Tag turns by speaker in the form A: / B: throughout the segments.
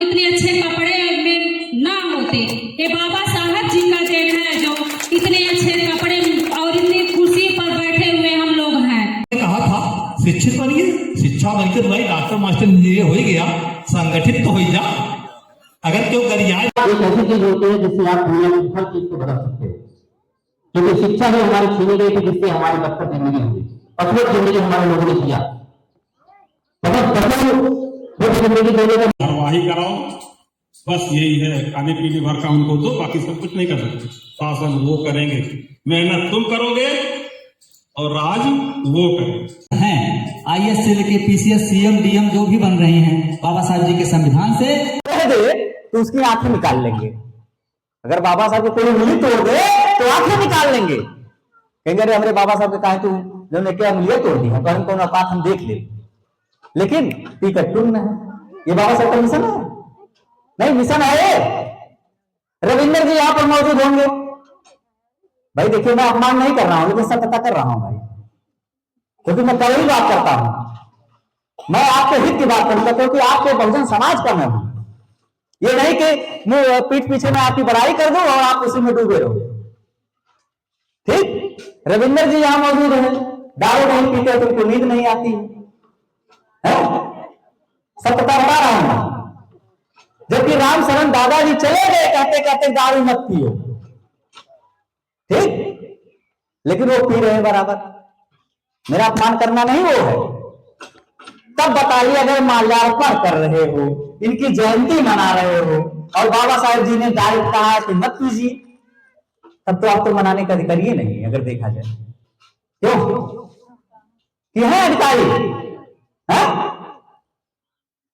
A: इतने अच्छे कपड़े में ना होते। ये बाबा साहब जी का देन है जो इतने अच्छे कपड़े और इतनी खुशी पर बैठे हुए हम लोग हैं।
B: कहा था शिक्षित बनिए, शिक्षा बनकर तो भाई डॉक्टर मास्टर इंजीनियर हो ही गया, संगठित तो हो ही जा। अगर क्यों गरियाए
C: एक ऐसी चीज होती है जिससे आप दुनिया में हर चीज को बदल सकते हो, क्योंकि शिक्षा ही हमारी छीनी गई थी जिससे हमारी बदतर जिंदगी हुई, अद्भुत जिंदगी हमारे लोगों ने जिया। जिंदगी देने का
D: कार्यवाही कराओ, बस यही है। खाने पीने भर का उनको दो, बाकी सब कुछ नहीं कर सकते। शासन वो करेंगे, मेहनत तुम करोगे और राज वो करेंगे।
E: हैं आईएएस से लेके पीसीएस, सीएम, डीएम जो भी बन रहे हैं बाबा साहब जी के संविधान से
C: कह दे तो उसकी आंखें निकाल लेंगे। अगर बाबा साहब की कोई उंगली तोड़ दे तो आंखें निकाल लेंगे, कहेंगे अरे हमारे बाबा साहब ने कहा तू जो क्या उंगलियां तोड़ दी है, तो हमको औकात हम देख ले। लेकिन टिकट टून है, ये बाबा साहब का मिशन है नहीं, मिशन है। रविंद्र जी यहां पर मौजूद होंगे भाई। देखिए मैं अपमान नहीं कर रहा हूं, लेकिन सत्यता कर रहा हूं भाई, क्योंकि मैं कल ही बात करता हूं। मैं आपके हित की बात करूंगा क्योंकि आपके बहुजन समाज का मैं हूं। ये नहीं कि मैं पीठ पीछे में आपकी बड़ाई कर दूं और आप उसी में डूबे रहो। ठीक, रविंद्र जी यहां मौजूद हैं, दारू नहीं पीते तो उनको नींद नहीं आती है, सत्यता बता रहा हूं। जबकि राम शरण दादाजी चले गए कहते कहते दारू मत पियो, ठीक, लेकिन वो पी रहे हैं बराबर। मेरा अपमान करना नहीं वो है। तब बताइए अगर माल्यार्पण कर रहे हो, इनकी जयंती मना रहे हो और बाबा साहेब जी ने डायरेक्ट कहा है कि मत पीजिए, तब तो आप तो मनाने का अधिकारी ही नहीं अगर देखा जाए। क्यों कि है अधिकारी है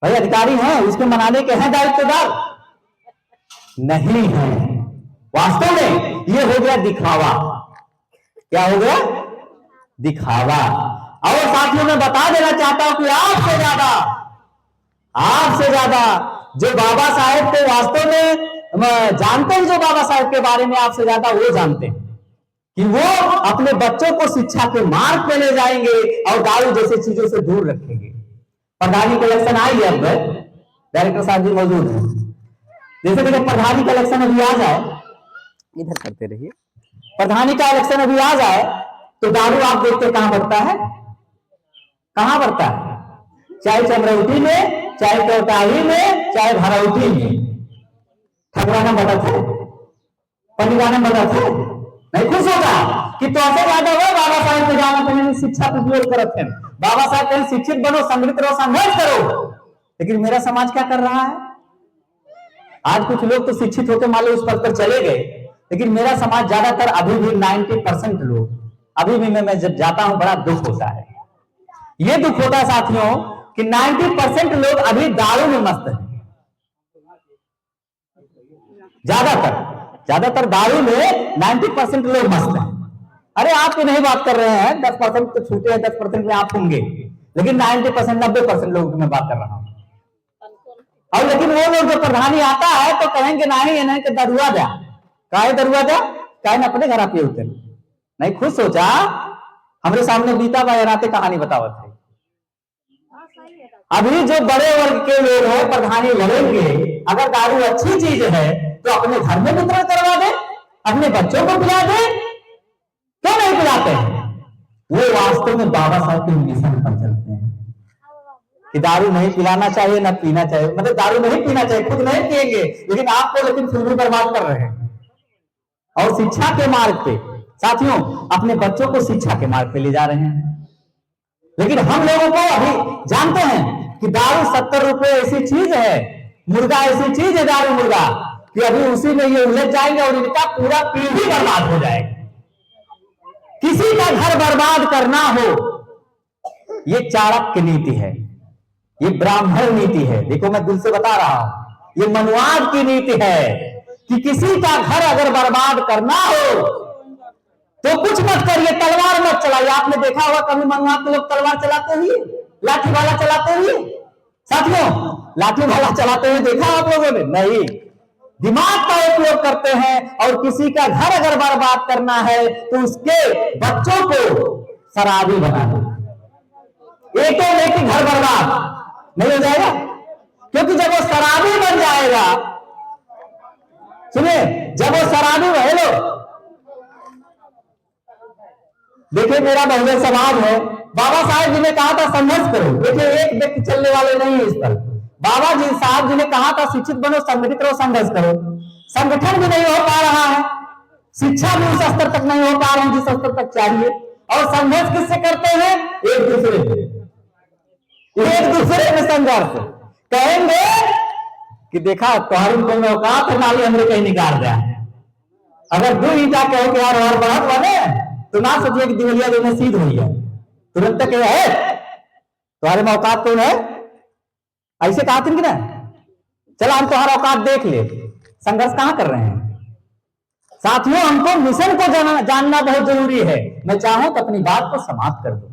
C: भाई, अधिकारी हैं उसके मनाने के हैं दायित्वदार नहीं है। वास्तव में ये हो गया दिखावा। क्या हो गया? दिखावा। और साथियों मैं बता देना चाहता हूं कि आपसे ज्यादा जो बाबा साहेब को वास्तव में जानते हैं, जो बाबा साहेब के बारे में आपसे ज्यादा वो जानते हैं कि वो अपने बच्चों को शिक्षा के मार्ग पे ले जाएंगे और दारू जैसी चीजों से दूर रखेंगे। प्रधानी कलेक्शन आई है, अब डायरेक्टर साहब जी मौजूद हैं। जैसे कि प्रधानी कलेक्शन अभी आ जाए, इधर करते रहिए, प्रधानी का इलेक्शन अभी आ जाए तो दारू आप देखते कहां बढ़ता है, कहां बढ़ता है? चाहे चमरौती में, चाहे कोटाही में, चाहे भरौती में। ठगवाना मदद है, पंडिवाना मदद है। नहीं खुश होगा कि तो ऐसे ज्यादा हो बाबा साहेब के जाना पहले शिक्षा का उपयोग करते हैं। बाबा साहब कहें शिक्षित बनो, संगठित रहो, संघर्ष करो। लेकिन मेरा समाज क्या कर रहा है? आज कुछ लोग तो शिक्षित होकर मान लो उस पद पर चले गए, लेकिन मेरा समाज ज्यादातर अभी भी 90% लोग, अभी भी मैं जब जाता हूं बड़ा दुख होता है। ये दुख होता है साथियों कि 90% लोग अभी दारू में मस्त हैं। ज्यादातर दारू में 90% लोग मस्त हैं। अरे आप तो नहीं बात कर रहे हैं, 10% तो छूटे हैं, 10% में आप होंगे, लेकिन 90% 90% लोगों की मैं बात कर रहा हूं। और लेकिन वो लोग जो प्रधानी आता है तो कहेंगे नहीं कि दरुआ जा, काहे दरुआ जा, काहे न अपने घर आप होते नहीं। खुद सोचा हमारे सामने बीता बाराते कहानी बतावत है। अभी जो बड़े वर्ग के लोग हैं प्रधानी लड़ेंगे, अगर दारू अच्छी चीज है तो अपने घर में वितरण करवा दे, अपने बच्चों को पिला दे, क्यों नहीं पिलाते हैं? वो वास्तव में बाबा साहब के मिशन पर चलते हैं कि दारू नहीं पिलाना चाहिए, ना पीना चाहिए, मतलब दारू नहीं पीना चाहिए, खुद नहीं पिएंगे लेकिन आपको लेकिन फिर भी बर्बाद कर रहे हैं। और शिक्षा के मार्ग पे साथियों अपने बच्चों को शिक्षा के मार्ग पे ले जा रहे हैं। लेकिन हम लोगों को अभी जानते हैं कि दारू 70 रुपए ऐसी चीज है, मुर्गा ऐसी चीज है दारू मुर्गा, कि अभी उसी में ये उलझ जाएंगे और इनका पूरा पीढ़ी बर्बाद हो जाएगा। किसी का घर बर्बाद करना हो, ये चाणक्य नीति है, ये ब्राह्मण नीति है। देखो मैं दिल से बता रहा हूं, ये मनुवाद की नीति है कि किसी का घर अगर बर्बाद करना हो तो कुछ मत करिए, तलवार मत चलाइए। आपने देखा होगा कभी मनुवाद के लोग तलवार चलाते हुए, लाठी भाला चलाते हुए? साथियों लाठी भाला चलाते हुए देखा आप लोगों ने? नहीं, दिमाग का उपयोग करते हैं। और किसी का घर अगर बर्बाद करना है तो उसके बच्चों को शराबी बना दो। एक घर बर्बाद नहीं हो जाएगा? क्योंकि जब वो शराबी बन जाएगा, सुनिए, जब वो शराबी हेलो देखिए, मेरा बहुजन समाज है, बाबा साहेब जी ने कहा था संघर्ष करो। देखिए, एक व्यक्ति चलने वाले नहीं है इस पर। बाबा जी साहब जी ने कहा था शिक्षित बनो, संगठित रहो, संघर्ष करो। संगठन भी नहीं हो पा रहा है, शिक्षा भी उस स्तर तक नहीं हो पा रही जिस स्तर तक चाहिए। और संघर्ष किससे करते हैं? एक दूसरे में संघर्ष। कहेंगे कि देखा तुम्हारी को में औकात है, नाली हमने कहीं निकाल दिया। अगर 2 ईटा कहो कि यार और बढ़त बने तो ना सोचिए कि दिवलिया दोनों सीध हुई है, तुरंत तक है तुम्हारे में औकात कौन है, ऐसे कहा कि ना चला हम तुम्हारा औकात देख ले। संघर्ष कहां कर रहे हैं साथियों? हमको मिशन को जानना बहुत जरूरी है। मैं चाहूं तो अपनी बात को समाप्त कर दूं,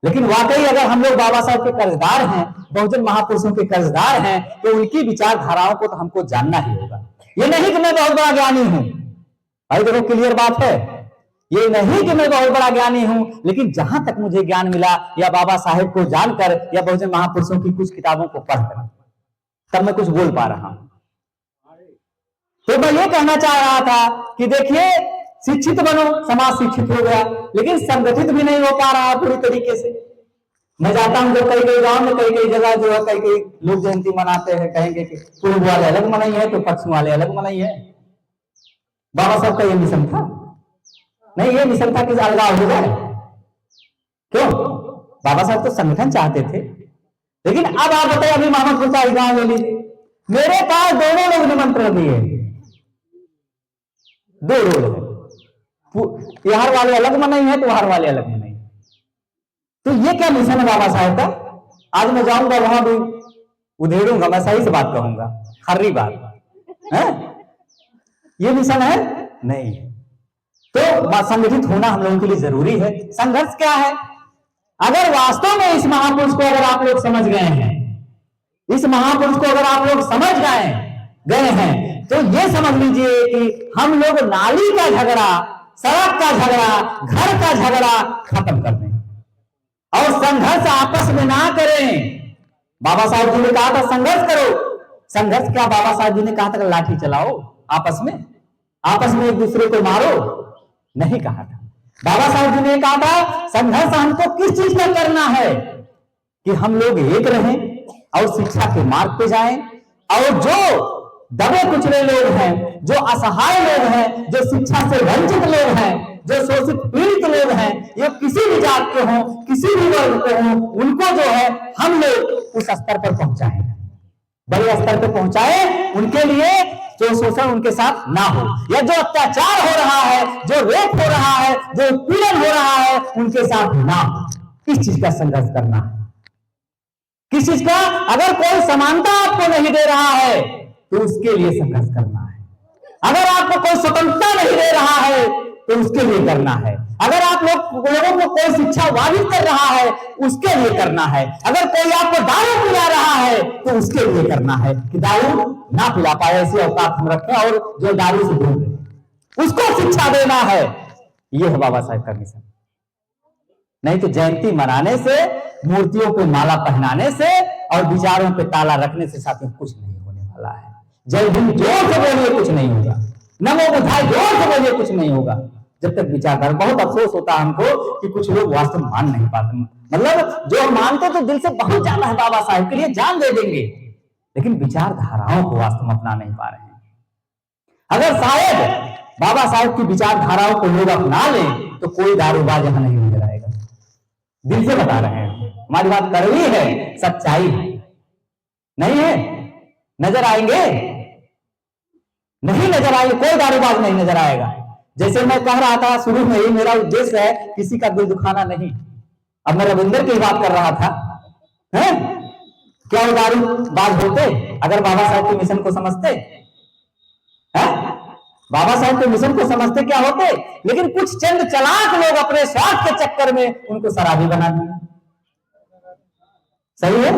C: लेकिन वाकई अगर हम लोग बाबा साहब के कर्जदार हैं, बहुजन महापुरुषों के कर्जदार हैं, तो उनकी विचारधाराओं को तो हमको जानना ही होगा। ये नहीं कि मैं बहुत बड़ा ज्ञानी हूं, भाई देखो क्लियर बात है, ये नहीं कि मैं बहुत बड़ा ज्ञानी हूं, लेकिन जहां तक मुझे ज्ञान मिला या बाबा साहेब को जानकर या बहुजन महापुरुषों की कुछ किताबों को पढ़कर, तब मैं कुछ बोल पा रहा हूं। तो मैं ये कहना चाह रहा था कि देखिए, शिक्षित बनो, समाज शिक्षित हो गया, लेकिन संगठित भी नहीं हो पा रहा पूरी तरीके से। मैं जाता हूं जो कई कई गांव में कई कई जगह जो है कई कई लोग जयंती मनाते हैं, कहेंगे कि पूर्व वाले अलग मनाई है तो पश्चिम वाले अलग मनाई है। बाबा साहब का ये मिशन था नहीं, ये मिशन था कि अलगाव हो जाए। क्यों? बाबा साहब तो संगठन चाहते थे। लेकिन अब आप बताइए, अभी मोहम्मदपुर का गांव ले लीजिए, मेरे पास दोनों लोग निमंत्रण दिए, 2 रोड है, बिहार वाले अलग मनाई है तो बिहार वाले अलग मनाई। तो ये क्या मिशन है बाबा साहब का? आज मैं जाऊंगा वहां भी उधेड़ूंगा, मैं सही से बात कहूंगा, खर्री बात है। ये मिशन है नहीं। तो संगठित होना हम लोगों के लिए जरूरी है। संघर्ष क्या है? अगर वास्तव में इस महापुरुष को अगर आप लोग समझ गए हैं, इस महापुरुष को अगर आप लोग समझ गए हैं, तो ये समझ लीजिए कि हम लोग नाली का झगड़ा, सड़क का झगड़ा, घर का झगड़ा खत्म कर दें और संघर्ष आपस में ना करें। बाबा साहब जी ने कहा था संघर्ष करो। संघर्ष क्या? बाबा साहब जी ने कहा था लाठी चलाओ, आपस में एक दूसरे को मारो, नहीं कहा था। बाबा साहब जी ने कहा था संघर्ष हमको किस चीज में करना है कि हम लोग एक रहें और शिक्षा के मार्ग पे जाएं, और जो दबे कुचले लोग हैं, जो असहाय लोग हैं, जो शिक्षा से वंचित लोग हैं, जो शोषित पीड़ित लोग हैं, ये किसी भी जात के हों, किसी भी वर्ग के हों, उनको जो है हम लोग उस स्तर पर पहुंचाएं, बड़े स्तर पर पहुंचाएं। उनके लिए जो शोषण उनके साथ ना हो, या जो अत्याचार हो रहा है, जो रेप हो रहा है, जो पीड़न हो रहा है, उनके साथ ना हो। इस चीज का संघर्ष करना है। किस चीज का? अगर कोई समानता आपको नहीं दे रहा है तो उसके लिए संघर्ष करना है। अगर आपको कोई स्वतंत्रता नहीं दे रहा है तो उसके लिए करना है। अगर आप लोगों को कोई शिक्षा वाजिब कर रहा है उसके लिए करना है। अगर कोई आपको दारू पिला रहा है तो उसके लिए करना है कि दारू ना पिला पाए, ऐसी औकात हम रखें, और जो दारू से दूर रहे उसको शिक्षा देना है। यह है बाबा साहेब का मिशन। नहीं तो जयंती मनाने से, मूर्तियों को माला पहनाने से और विचारों पे ताला रखने से साथियों कुछ नहीं होने वाला है। जय हिंद जोर से बोलिए, कुछ नहीं होगा। नमो बुद्धाय जोर से बोलिए, कुछ नहीं होगा जब तक विचारधारा। बहुत अफसोस होता है हमको कि कुछ लोग वास्तव में मान नहीं पाते। मतलब जो मानते तो दिल से बहुत ज्यादा है, बाबा साहब के लिए जान दे देंगे, लेकिन विचारधाराओं को वास्तव में अपना नहीं पा रहे हैं। अगर शायद बाबा साहब की विचारधाराओं को लोग अपना लें तो कोई दारूबाज यहां नहीं नजर आएगा। दिल से बता रहे हैं, हमारी बात कड़वी है, सच्चाई है। नहीं है? नजर आएंगे? नहीं नजर आएंगे, कोई दारूबाज नहीं नजर आएगा। जैसे मैं कह रहा था शुरू में ही, मेरा उद्देश्य है किसी का दिल दुखाना नहीं। अब मैं रविंदर की बात कर रहा था, है? क्या वो दारूबाज होते अगर बाबा साहब के मिशन को समझते? है? बाबा साहब के मिशन को समझते क्या होते? लेकिन कुछ चंद चालाक लोग अपने स्वार्थ के चक्कर में उनको शराबी बना दिए। सही है?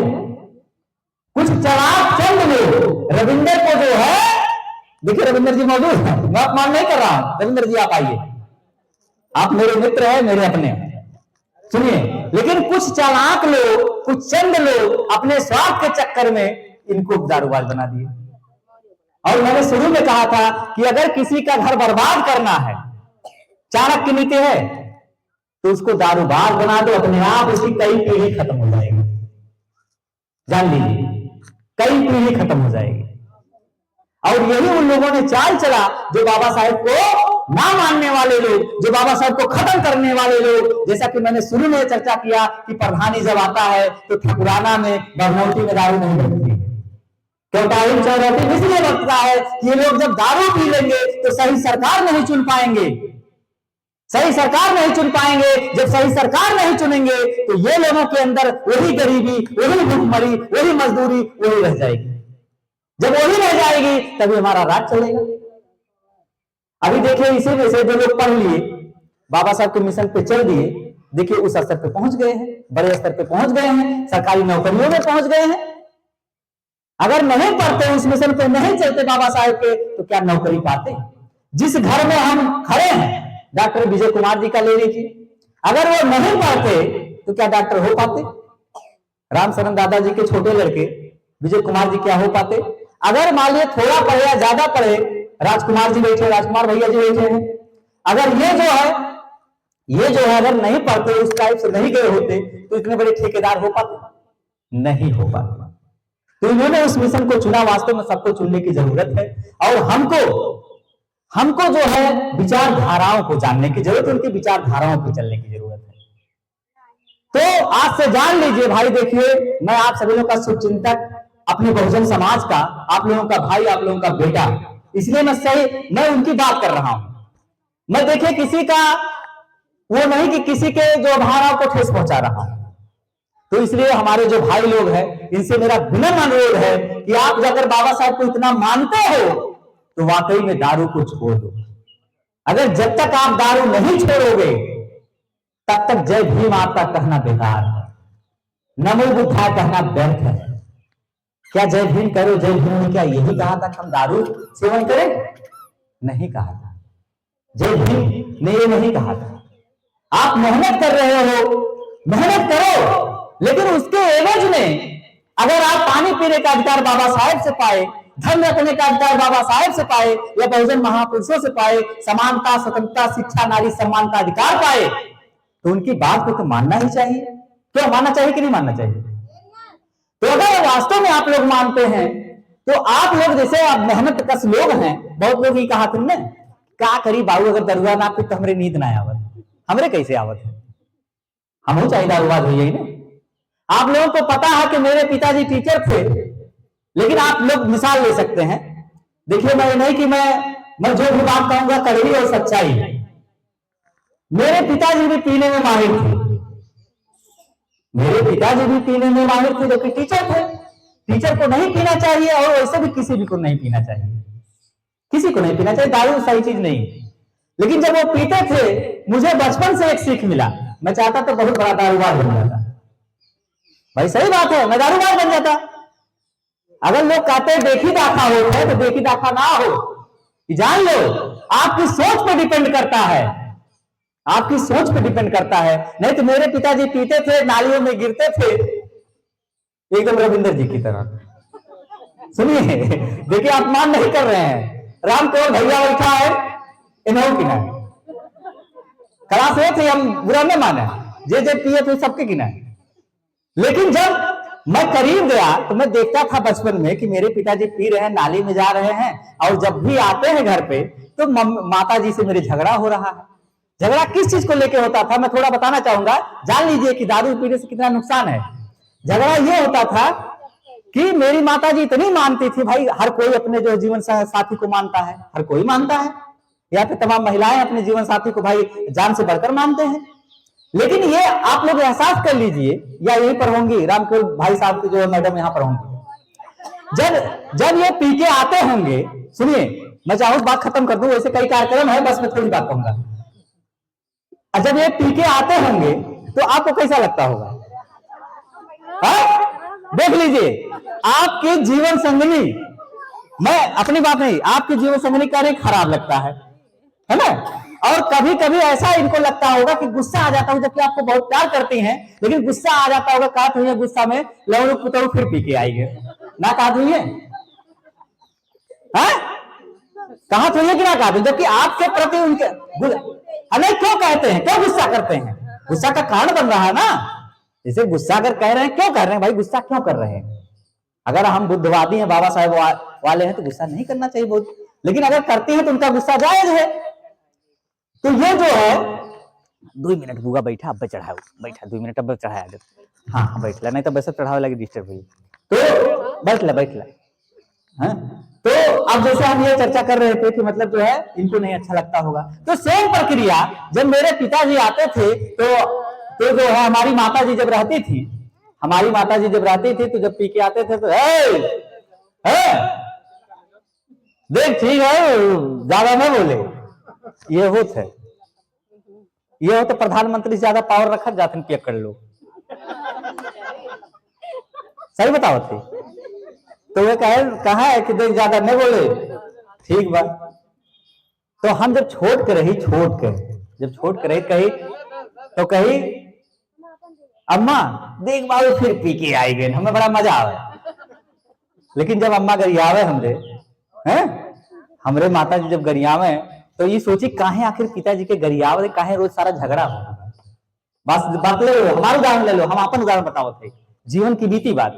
C: कुछ चालाक चंद लोग रविंदर को जो है, देखिए रविंदर जी मौजूद है, मैं अपमान नहीं कर रहा हूं। रविंदर जी आप आइए, आप मेरे मित्र हैं, मेरे अपने हैं। सुनिए, लेकिन कुछ चालाक लोग, कुछ चंद लोग अपने स्वार्थ के चक्कर में इनको दारूबाज बना दिए। और मैंने शुरू में कहा था कि अगर किसी का घर बर्बाद करना है, चाणक्य की नीति है, तो उसको दारूबाज बना दो, अपने आप उसकी कई पीढ़ी खत्म हो जाएगी। जान लीजिए, कई पीढ़ी खत्म हो जाएगी। और यही उन लोगों ने चाल चला जो बाबा साहेब को ना मानने वाले लोग, जो बाबा साहब को खत्म करने वाले लोग। जैसा कि मैंने शुरू में चर्चा किया कि प्रधानी जब आता है तो ठकुराना में, बरनौटी में दारू नहीं बनती है। क्योंकि चौरासी इसलिए लगता है कि ये लोग जब दारू पी लेंगे तो सही सरकार नहीं चुन पाएंगे, सही सरकार नहीं चुन पाएंगे। जब सही सरकार नहीं चुनेंगे तो ये लोगों के अंदर वही गरीबी, वही भूखमरी, वही मजदूरी वही रह जाएगी। जब वही रह जाएगी तभी हमारा राज चलेगा। अभी देखिए, इसी में से जो लोग पढ़ लिए, बाबा साहब के मिशन पे चल दिए, देखिए उस स्तर पे पहुंच गए हैं, बड़े स्तर पे पहुंच गए हैं, सरकारी नौकरियों में पहुंच गए हैं। अगर नहीं पढ़ते, उस मिशन पे नहीं चलते बाबा साहब के, तो क्या नौकरी पाते? जिस घर में हम खड़े हैं, डॉक्टर विजय कुमार जी का ले लीजिए, अगर वो नहीं पढ़ते तो क्या डॉक्टर हो पाते? राम शरण दादाजी के छोटे लड़के विजय कुमार जी क्या हो पाते? अगर मान लीजिए थोड़ा पढ़े या ज्यादा पढ़े, राजकुमार जी बैठे, राजकुमार भैया जी बैठे हैं, अगर ये जो है अगर नहीं पढ़ते, उस टाइप से नहीं गए होते, तो इतने बड़े ठेकेदार हो पाते? नहीं हो पाते। तो इन्होंने उस मिशन को चुना। वास्तव में सबको चुनने की जरूरत है, और हमको जो है विचारधाराओं को जानने की जरूरत है, उनकी विचारधाराओं पर चलने की जरूरत है। तो आज से जान लीजिए भाई, देखिए मैं आप सभी लोगों का शुभचिंतक, अपने बहुजन समाज का, आप लोगों का भाई, आप लोगों का बेटा, इसलिए मैं उनकी बात कर रहा हूं। मैं देखिए किसी का वो नहीं कि किसी के जो भावनाओं को ठेस पहुंचा रहा हूं। तो इसलिए हमारे जो भाई लोग हैं, इनसे मेरा विनम्र अनुरोध है कि आप अगर बाबा साहब को इतना मानते हो तो वाकई में दारू को छोड़ दो। अगर जब तक आप दारू नहीं छोड़ोगे तब तक जय भीम आपका कहना बेकार है, नमो बुद्धाय कहना व्यर्थ है। क्या जय भीम करो, जय भीम ने क्या यही कहा था कि हम दारू सेवन करें? नहीं कहा था, जय भीम ने ये नहीं कहा था। आप मेहनत कर रहे हो, मेहनत करो, लेकिन उसके एवज में अगर आप पानी पीने का अधिकार बाबा साहेब से पाए, धर्म रखने का अधिकार बाबा साहेब से पाए, या बहुजन महापुरुषों से पाए, समानता, स्वतंत्रता, शिक्षा, नारी सम्मान का अधिकार पाए, तो उनकी बात को तो मानना ही चाहिए। क्यों मानना चाहिए कि नहीं मानना चाहिए? तो अगर वास्तव में आप लोग मानते हैं तो आप लोग जैसे आप मेहनत कश लोग हैं, बहुत लोग ये कहा तुमने क्या करी बाबू, अगर दरुआ ना पी तो हमरे नींद ना आवत, हमरे कैसे आवत है, हम हो चाहे दारूबाज हो जाए ना। आप लोगों को पता है कि मेरे पिताजी टीचर थे, लेकिन आप लोग मिसाल ले सकते हैं। देखिए मैं नहीं कि मैं जो भी बात कहूंगा कड़वी और सच्चाई। मेरे पिताजी भी पीने में माहिर थे, मेरे पिताजी भी पीने में माहिर थे, जो कि टीचर थे। टीचर को नहीं पीना चाहिए, और वैसे भी किसी भी को नहीं पीना चाहिए, किसी को नहीं पीना चाहिए, दारू सही चीज नहीं। लेकिन जब वो पीते थे, मुझे बचपन से एक सीख मिला, मैं चाहता तो बहुत बड़ा दारूबाज बन जाता। भाई सही बात है, मैं दारूबाज बन जाता। अगर लोग कहते हैं देखी दाखा हो है, तो देखी दाखा ना हो, जान लो आपकी सोच पे डिपेंड करता है, आपकी सोच पे डिपेंड करता है। नहीं तो मेरे पिताजी पीते थे, नालियों में गिरते थे, एकदम रविंदर जी की तरह। सुनिए, देखिए आप मान नहीं कर रहे हैं, राम केवल भैया बैठा है, इन्हों की ना क्लास ए थे, हम बुरा नहीं माने, जे पिए थे सबके किनारे। लेकिन जब मैं करीब गया तो मैं देखता था बचपन में कि मेरे पिताजी पी रहे हैं, नाली में जा रहे हैं, और जब भी आते हैं घर पे तो माता जी से मेरे झगड़ा हो रहा है। झगड़ा किस चीज को लेके होता था मैं थोड़ा बताना चाहूंगा, जान लीजिए कि दारू पीने से कितना नुकसान है। झगड़ा ये होता था कि मेरी माता जी इतनी मानती थी, भाई हर कोई अपने जो जीवन साथी को मानता है, हर कोई मानता है, या फिर तमाम महिलाएं अपने जीवन साथी को भाई जान से बढ़कर मानते हैं। लेकिन ये आप लोग एहसास कर लीजिए, या यहीं पर होंगी रामकेवल भाई साहब की जो मैडम यहाँ पर होंगी, जब ये पी के आते होंगे, सुनिए मैं चाहूँ बात खत्म कर दूं, वैसे कई कार्यक्रम है, बस मैं थोड़ी बात कहूंगा। जब ये पी के आते होंगे तो आपको कैसा लगता होगा? देख लीजिए आपके जीवन संगनी, मैं अपनी बात नहीं, आपके जीवन संगनी का खराब लगता है ना, और कभी कभी ऐसा इनको लगता होगा कि गुस्सा आ जाता होगा, जबकि आपको बहुत प्यार करती हैं, लेकिन गुस्सा आ जाता होगा, कहा तो गुस्सा में लवड़ू पुतड़ू फिर पी के आएंगे ना, कहा तो कहा तो कि ना कहा, जबकि आपके प्रति उनके अरे क्यों कहते हैं, क्यों गुस्सा करते हैं, गुस्सा का कारण बन रहा है ना। जैसे गुस्सा अगर कह रहे हैं, क्यों कर रहे हैं भाई, गुस्सा क्यों कर रहे हैं। अगर हम बुद्धवादी हैं, बाबा साहेब वाले हैं, तो गुस्सा नहीं करना चाहिए बहुत, लेकिन अगर करते हैं तो उनका गुस्सा जायज है। तो ये जो है 2 मिनट बुआ बैठा, अब चढ़ाओ, बैठा 2 मिनट अब चढ़ाया दे, हाँ बैठ ला, नहीं तो वैसे चढ़ावे लगे डिस्टर्ब हुई, तो बैठ ला। तो अब जैसे हम ये चर्चा कर रहे थे कि मतलब जो है इनको नहीं अच्छा लगता होगा, तो सेम प्रक्रिया जब मेरे पिताजी आते थे तो जो है हमारी माता जी जब रहती थी, तो जब पी के आते थे तो देख ठीक है ज्यादा न बोले, ये हो तो प्रधानमंत्री से ज्यादा पावर रखा जाते पिया कर लो, सही बताओ थे। तो वे कहा है कि देख ज्यादा नहीं बोले, ठीक बा। तो हम जब छोड़ के रही कही तो कही अम्मा देख बाबू फिर पी के आई गए, हमें बड़ा मजा आवे। लेकिन जब अम्मा गरियावे हमरे माता जी जब गरियावे तो ये सोची काहे आखिर पिताजी के गरियावे, काहे रोज सारा झगड़ा हो। बस बात ले लो, हमारा उदाहरण ले लो, हम अपन उदाहरण बताओ थे, जीवन की बीती बात।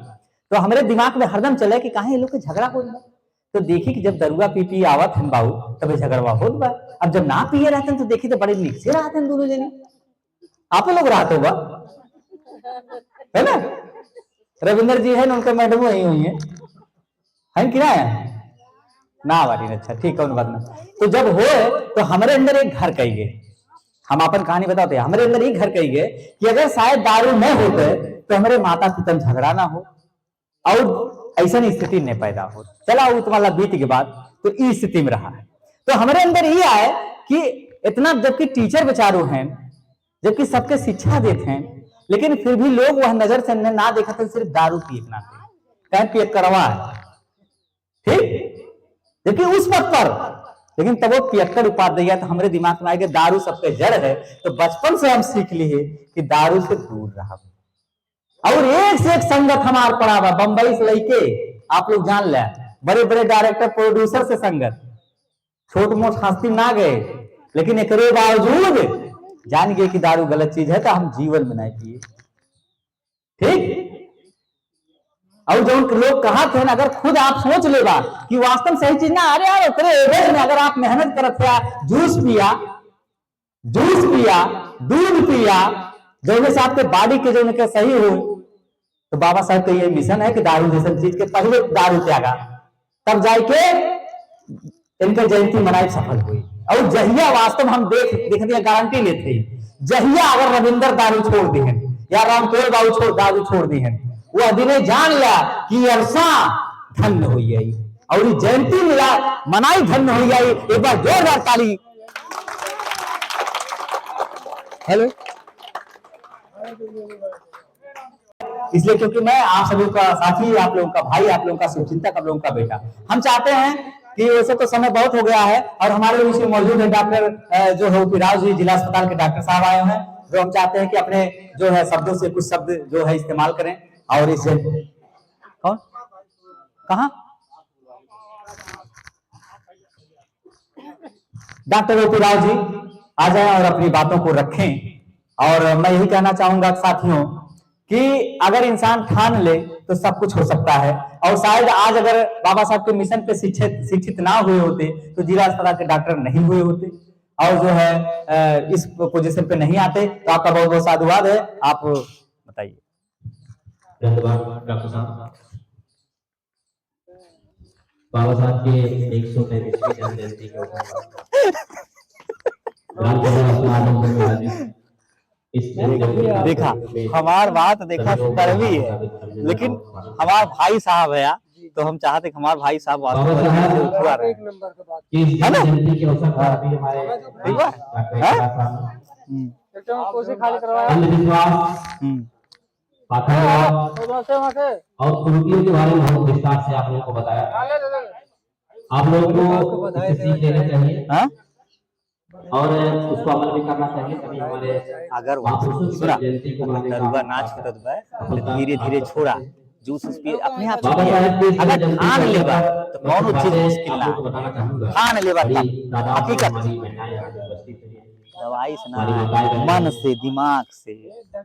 C: तो हमारे दिमाग में हरदम चले कि काहे लोग के झगड़ा हो। तो देखी कि जब दरुआ पी आवत है बाबू तब झगड़वा होत बा, अब जब ना पिए रहते हैं तो देखी तो बड़े निक से रहते हैं दोनों जने, आप लोग रहते हो है ना। रविंदर जी है ना, उनका मैडम वही हुई है कि ना वाली, अच्छा ठीक है, बात ना। तो जब हो तो हमारे अंदर एक घर कही गए, हम अपन कहानी बताते हैं, हमारे अंदर एक घर कही गए कि अगर शायद दारू न होते तो हमारे माता पिता झगड़ा ना हो और ऐसा स्थिति नहीं पैदा हो। चला वो तुम्हारा बीत के बाद तो इस स्थिति में रहा है। तो हमारे अंदर ये आए कि इतना, जबकि टीचर बेचारू हैं, जबकि सबके शिक्षा देते हैं, लेकिन फिर भी लोग वह नजर से ना देखा तो सिर्फ दारू पिए कहीं पिए करवा है, ठीक, जबकि उस पद पर, लेकिन तब वो पियक्कर उपाध्याय। तो हमारे दिमाग में आएगा दारू सबके जड़ है, तो बचपन से हम सीख लिए कि दारू से दूर रहा। और एक से एक संगत हमार पड़ा हुआ, बंबई से लेके आप लोग जान ले, बड़े बड़े डायरेक्टर प्रोड्यूसर से संगत, छोट मोट हस्ती ना गए, लेकिन एक बावजूद जान गए कि दारू गलत चीज है, तो हम जीवन में नहीं पिए, ठीक। और जो लोग कहा थे ना, अगर खुद आप सोच लेगा कि वास्तव सही चीज ना, अरे यार तेरे एवरेज में अगर आप मेहनत करत थे, जूस पिया, दूध पिया, जो से आपके बॉडी के जो के सही हो, तो बाबा साहब का ये मिशन है कि दारू जैसे चीज के पहले दारू त्यागा, तब जाके इनका जयंती मनाई सफल हुई। और जहिया वास्तव हम देखते गारंटी लेते हैं, जहिया अगर रविंदर दारू छोड़ दी है या रामकोल दारू छोड़ दी है, वो अदिने जान लिया कि अरसा धन्य हो गई और जयंती मिला मनाई धन्य हो गई। एक बार जोरदार ताली। हेलो, इसलिए क्योंकि मैं आप सभी का साथी, आप लोगों का भाई, आप लोगों का शुभचिंतक, आप लोगों का बेटा, हम चाहते हैं कि वैसे तो समय बहुत हो गया है और हमारे बीच में मौजूद है डॉक्टर जो है पिराज जी, जिला अस्पताल के डॉक्टर साहब आए हैं, जो हम चाहते हैं कि अपने जो है शब्दों से कुछ शब्द जो है इस्तेमाल करें। और इस कौन कहा डॉक्टर पिराज जी आ जाए और अपनी बातों को रखें। और मैं यही कहना चाहूंगा साथियों कि अगर इंसान ठान ले तो सब कुछ हो सकता है। और शायद आज अगर बाबा साहब के मिशन पे शिक्षित ना हुए होते तो जिला अस्पताल के डॉक्टर नहीं हुए होते और जो है इस पोजीशन पे नहीं आते। तो आपका बहुत बहुत साधुवाद है। आप बताइए।
F: धन्यवाद डॉक्टर साहब। बाबा साहब के 133वीं जन्म जयंती के
C: देखा हमार बात देखा कड़वी है, लेकिन हमार भाई साहब है, तो हम चाहते कि हमारे भाई साहब
F: एक नंबर का बात है ना, जयंती के अवसर पर अभी हमारे कोशिश खाली करवाया और कुर्तियों के बारे में बहुत विस्तार से आप लोगों को बताया। आप लोगों को सीख लेना चाहिए।
C: और उसको अमल भी करना चाहिए, तभी हमारे
G: अगर
C: महापुरुषों की
G: सुना
C: जयंती को मनाने का
G: दरुआ नाच करत बा तो धीरे धीरे छोड़ा जूस पी अपने आप
C: बाबा
G: से
C: साहेब की
G: अगर
C: जयंती
G: ठान
C: का
G: लेबा
C: लेकर
G: तो कौनो चीज मुश्किल ना
C: आपको बताना चाहूंगा।
G: ठान लेबा
C: बड़ी
G: का
C: तादाद में
G: हकीकत
C: हमारी महिलाएं यहाँ पे उपस्थित हैं।
G: दवाई से
C: हमारी
G: ना
C: माताएं बहनें
G: मन से दिमाग से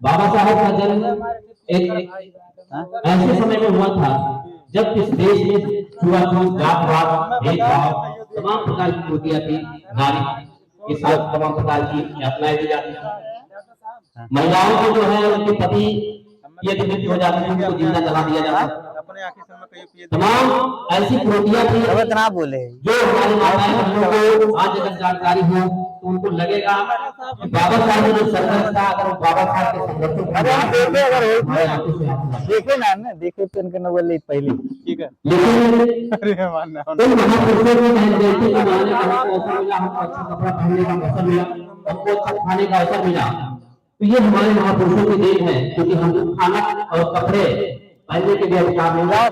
C: बाबा साहब का जन्म एक ऐसे समय में हुआ था जब इस देश में छुआछूत, जातवाद, भेदभाव, तमाम प्रकार की त्रुटियां थी, नारी के साथ तमाम प्रकार की यातनाएं दी जाती थी। महिलाओं को जो है उनके पति यदि मृत्यु हो जाती है उनको जिंदा जला दिया जाता है। तमाम ऐसी त्रुटियां थी
G: गलत ना बोले
C: जो हमारे माताएं बहनों को आज अगर जानकारी हो तो उनको लगेगा कि बाबा साहब ने जो संघर्ष था, अगर बाबा साहब के संघर्षों को
G: अरे हम देखे अगर
C: हमारे आंखों से आंसू आ गए।
G: देखे ना देखे पेन के बोले पहले ठीक है
C: लेकिन उन महापुरुषों की जयंती को मनाने का हमको अवसर मिला, हमको अच्छा कपड़ा पहनने का अवसर मिला, हमको अच्छा खाने का अवसर मिला, तो ये हमारे महापुरुषों की देन है, क्योंकि हम खाना और कपड़े पहनने के लिए अधिकार मिल रहा है।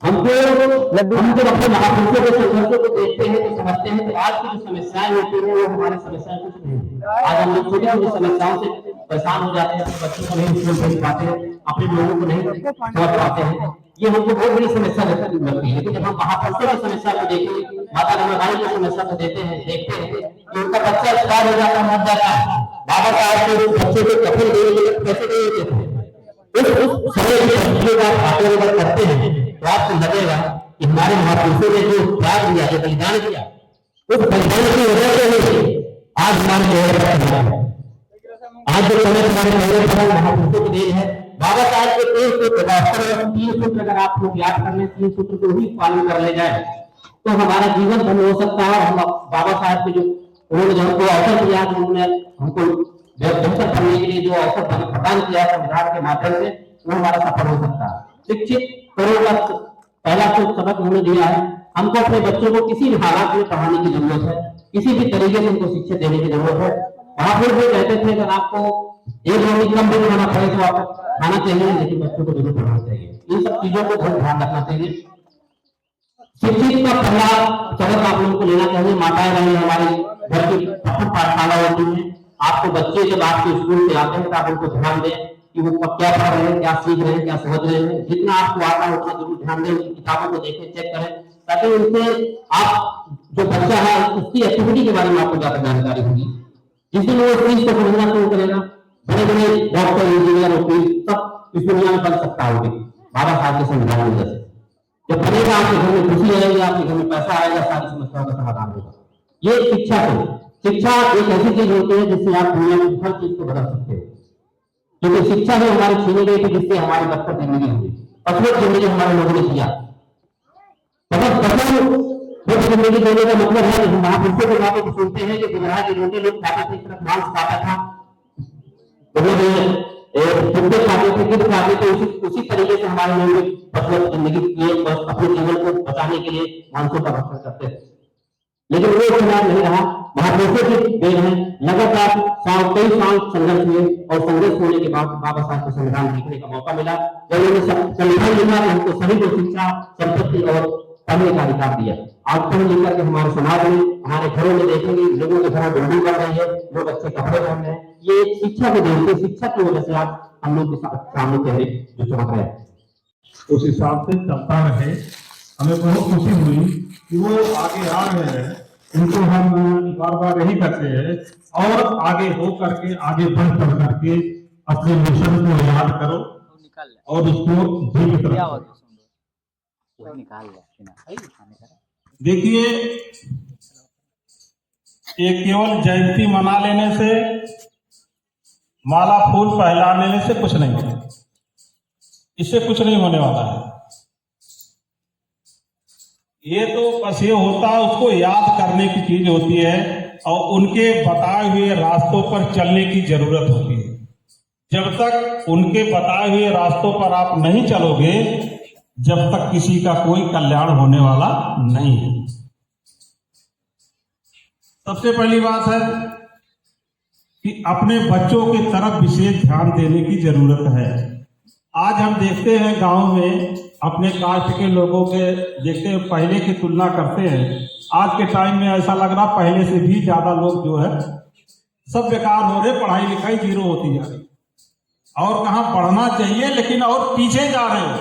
C: हमको हम जब अपने महापुरुषों के संघर्षों को देखते हैं तो समझते हैं कि आज की जो समस्याएं होती हैं वो हमारी समस्याएं कुछ नहीं है। आज हम लोग छोटी छोटी समस्याओं से परेशान हो जाते हैं, अपने बच्चों को नहीं स्कूल भेज पाते हैं, अपने लोगों को नहीं समझ पाते हैं, ये हमको बहुत बड़ी समस्या लगती है। लेकिन जब हम महापुरुषों की समस्या को देखें, माता रमाबाई की समस्या को देखते हैं कि उनका बच्चा एक्सपायर हो जाता है, मर जाता है, बाबा साहब के बच्चे को कफन देने के लिए पैसे नहीं देते थे। उस समय की तस्वीर का आप अगर करते हैं तो आपको लगेगा कि हमारे महापुरुषों ने जो त्याग दिया, जो बलिदान दिया, उस बलिदान की वजह से ही आज हमारे चेहरे पर आज जो समय हमारे चेहरे पर महापुरुषों की देन है। बाबा साहब के 3 सूत्र अगर आप लोग याद कर लें, 3 सूत्र को ही पालन कर ले जाए तो हमारा जीवन धन्य हो सकता है। हम बाबा साहब के जो उन्होंने जो हमको अवसर दिया, उन्होंने हमको बेहतर करने के लिए जो अवसर प्रदान किया संविधान के माध्यम से, वो हमारा सफल हो सकता है। शिक्षित करो का पहला तो सबक उन्होंने दिया है, हमको अपने बच्चों को किसी भी हालात में पढ़ाने की जरूरत है, किसी भी तरीके से उनको शिक्षा देने की जरूरत है। वहां फिर वो कहते थे अगर आपको एक रोटी कम भी खाना पड़े तो आपको खाना चाहिए, लेकिन बच्चों को जरूर पढ़ाना चाहिए। इन सब चीजों को बहुत ध्यान रखना चाहिए। शिक्षित का पहला सबक आप लोगों को लेना चाहिए। माताएं बहनें हमारी घर की प्रथम पाठशाला होती है। आपको बच्चे जब आपके स्कूल से आते हैं तो आप उनको ध्यान दें कि वो क्या पढ़ रहे हैं, क्या सीख रहे हैं, क्या समझ रहे हैं। जितना आपको आता है उतना जरूर ध्यान दें, उनकी किताबों को देखें, चेक करें, ताकि उनसे आप जो बच्चा है उसकी एक्टिविटी के बारे में आपको ज्यादा जानकारी होगी, जिससे वो उस चीज को समझना शुरू करेगा। बड़े बड़े डॉक्टर, इंजीनियर, वकील सब इस दुनिया में बन सकता होगी बाबा साहब के संविधान की वजह से। जब बनेगा आपके घर में खुशी आएगी, आपके घर में पैसा आएगा, सारी समस्याओं का समाधान होगा। ये शिक्षा एक ऐसी चीज होती है जिससे आप दुनिया में हर चीज को बदल सकते हैं, क्योंकि शिक्षा में हमारी छीनी गई थी, जिससे हमारी बदतर जिंदगी हुई, पसंद जिंदगी हमारे लोगों ने किया। जिंदगी देने का मतलब है कि महापुरुषों के बातों को सुनते हैं कि गुजरात की रोटी लोग खाते थे, तरफ मांस खाता था, कुत्ते खाते थे, गिद्ध खाते थे। उसी तरीके से हमारे लोग मतलब जिंदगी किए, बस अपने जीवन को बचाने के लिए मांसों का भक्षण करते थे। लेकिन वो चुनाव नहीं रहा, महापुरुषों की देन है। लगातार कई साल संघर्ष हुए और संघर्ष होने के बाद बाबा साहब को संविधान लिखने का मौका मिला। जब उन्होंने संविधान लिखा तो हमको सभी को शिक्षा, संपत्ति और पढ़ने का अधिकार दिया। आज पढ़ लिख करके हमारे समाज में, हमारे घरों में देखेंगे लोगों के घरों बिल्डिंग बन रही है, लोग अच्छे कपड़े पहन रहे हैं। ये शिक्षा को देखते, शिक्षा की वजह से आज हम लोग के सामने चेहरे जो चमक रहे हैं
D: उस हिसाब से चलता रहे। हमें बहुत खुशी हुई कि वो आगे आ रहे हैं। उनको हम बार बार यही कहते हैं और आगे हो करके, आगे बढ़ करके अपने मिशन को याद करो और उसको जीवित रखो। देखिए, ये केवल जयंती मना लेने से, माला फूल पहला लेने से कुछ नहीं है, इससे कुछ नहीं होने वाला है। ये तो बस ये होता है, उसको याद करने की चीज होती है और उनके बताए हुए रास्तों पर चलने की जरूरत होती है। जब तक उनके बताए हुए रास्तों पर आप नहीं चलोगे, जब तक किसी का कोई कल्याण होने वाला नहीं है। सबसे पहली बात है कि अपने बच्चों की तरफ विशेष ध्यान देने की जरूरत है। आज हम देखते हैं गांव में अपने कास्ट के लोगों के देखते हैं, पहले की तुलना करते हैं, आज के टाइम में ऐसा लग रहा पहले से भी ज्यादा लोग जो है सब बेकार हो रहे, पढ़ाई लिखाई जीरो होती जा रही, और कहाँ पढ़ना चाहिए लेकिन और पीछे जा रहे हो।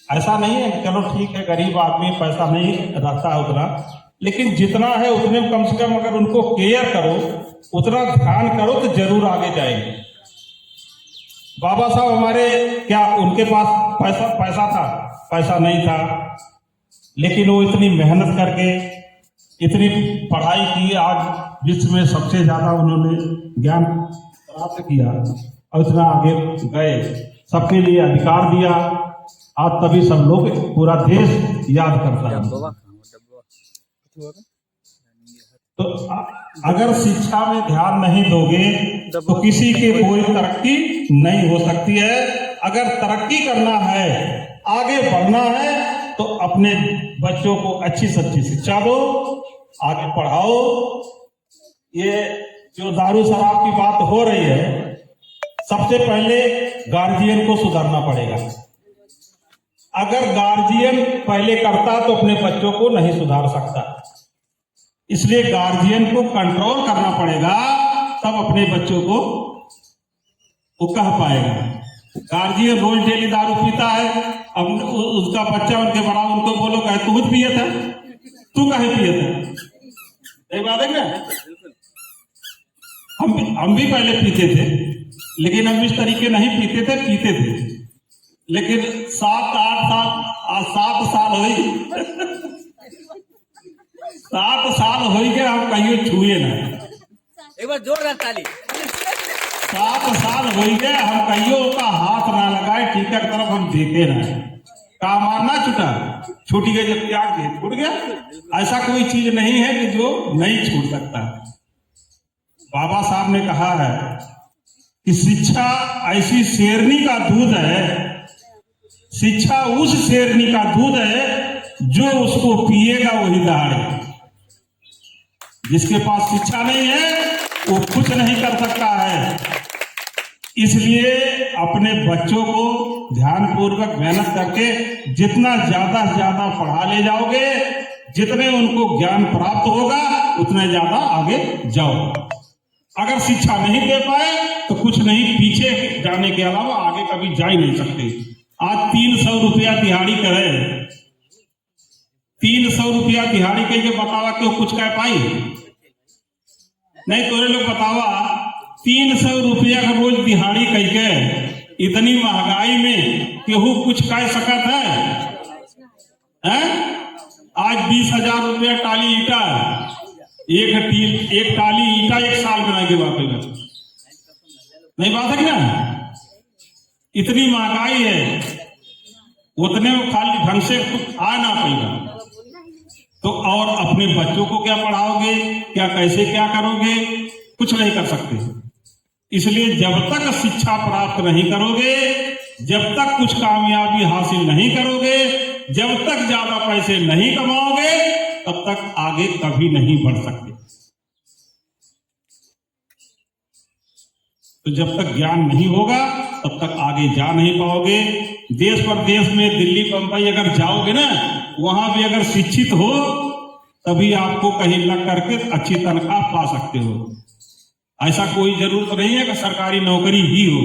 D: ऐसा नहीं है कि चलो ठीक है गरीब आदमी पैसा नहीं रहता है उतना, लेकिन जितना है उतने में कम से कम अगर उनको केयर करो, उतना ध्यान करो तो जरूर आगे जाएंगे। बाबा साहब हमारे क्या उनके पास पैसा था? पैसा नहीं था, लेकिन वो इतनी मेहनत करके इतनी पढ़ाई की, आज विश्व में सबसे ज्यादा उन्होंने ज्ञान प्राप्त किया और इतना आगे गए, सबके लिए अधिकार दिया। आज तभी सब लोग पूरा देश याद करता है। तो अगर शिक्षा में ध्यान नहीं दोगे तो किसी की कोई तरक्की नहीं हो सकती है। अगर तरक्की करना है, आगे बढ़ना है, तो अपने बच्चों को अच्छी से अच्छी शिक्षा दो, आगे पढ़ाओ। ये जो दारू शराब की बात हो रही है, सबसे पहले गार्जियन को सुधारना पड़ेगा। अगर गार्जियन पहले करता तो अपने बच्चों को नहीं सुधार सकता, इसलिए गार्जियन को कंट्रोल करना पड़ेगा, तब अपने बच्चों को वो कह पाएगा। गार्जियन रोज डेली दारू पीता है, अब उसका बच्चा उनके बड़ा उनको बोलो कहे तू भी पिए था, तू कहे पिए था, एक बात है क्या? हम भी पहले पीते थे, लेकिन हम इस तरीके नहीं पीते थे, लेकिन 7 साल हो गई 7 साल हो गए हम कहियो छुए ना।
G: एक बार जोरदार ताली।
D: 7 साल हो गए हम कहियो का हाथ ना लगाए, टीका की तरफ हम देखे ना। का मारना छूटी गई, जब त्याग दे छूट गया। ऐसा कोई चीज नहीं है कि जो नहीं छूट सकता। बाबा साहब ने कहा है कि शिक्षा ऐसी शेरनी का दूध है, शिक्षा उस शेरनी का दूध है जो उसको पिएगा वही दहाड़े। जिसके पास शिक्षा नहीं है वो कुछ नहीं कर सकता है। इसलिए अपने बच्चों को ध्यानपूर्वक मेहनत करके जितना ज्यादा से ज्यादा पढ़ा ले जाओगे, जितने उनको ज्ञान प्राप्त होगा उतने ज्यादा आगे जाओ। अगर शिक्षा नहीं दे पाए तो कुछ नहीं, पीछे जाने के अलावा आगे कभी जा ही नहीं सकते। आज 300 रुपया दिहाड़ी करे, 300 रुपया दिहाड़ी कह के बतावा क्यों कुछ कह पाई? नहीं तोरे लोग बतावा 300 रुपया का रोज दिहाड़ी कह के इतनी महंगाई में केहू कुछ कह सकत है? आज 20,000 रुपया टाली ईटा, एक टाली ईटा 1 साल बना के वापेगा। नहीं बात है क्या? इतनी महंगाई है, उतने में खाली ढंग से आ ना पाएगा तो और अपने बच्चों को क्या पढ़ाओगे, क्या कैसे क्या करोगे? कुछ नहीं कर सकते। इसलिए जब तक शिक्षा प्राप्त नहीं करोगे, जब तक कुछ कामयाबी हासिल नहीं करोगे, जब तक ज्यादा पैसे नहीं कमाओगे, तब तक आगे कभी नहीं बढ़ सकते। तो जब तक ज्ञान नहीं होगा तब तक आगे जा नहीं पाओगे। देश परदेश में दिल्ली बंबई अगर जाओगे ना, वहां भी अगर शिक्षित हो तभी आपको कहीं लग करके अच्छी तनख्वाह पा सकते हो। ऐसा कोई जरूरत नहीं है कि सरकारी नौकरी ही हो।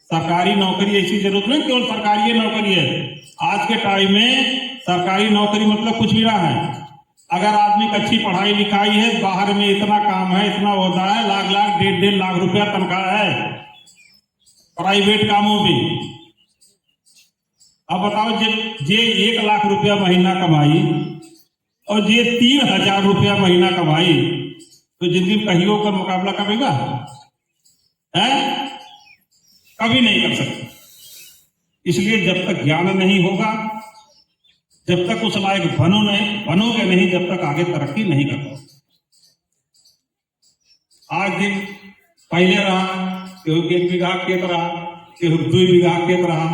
D: सरकारी नौकरी ऐसी जरूरत नहीं केवल सरकारी नौकरी है। आज के टाइम में सरकारी नौकरी मतलब कुछ भी ना है। अगर आदमी की अच्छी पढ़ाई लिखाई है, बाहर में इतना काम है, इतना होता है, लाख 1.5 लाख रुपया तनख्वाह है प्राइवेट कामों में। अब बताओ जे 1 लाख रुपया महीना कमाई और जे 3,000 रुपया महीना कमाई तो जिंदगी में कहियो का मुकाबला करेगा? कभी नहीं कर सकते। इसलिए जब तक ज्ञान नहीं होगा, जब तक उस लायक बनोगे नहीं, जब तक आगे तरक्की नहीं कर पाओगे। आज दिन पहले रहा केहू 1 बीघा खेत रहा, केहू 2 बीघा खेत रहा,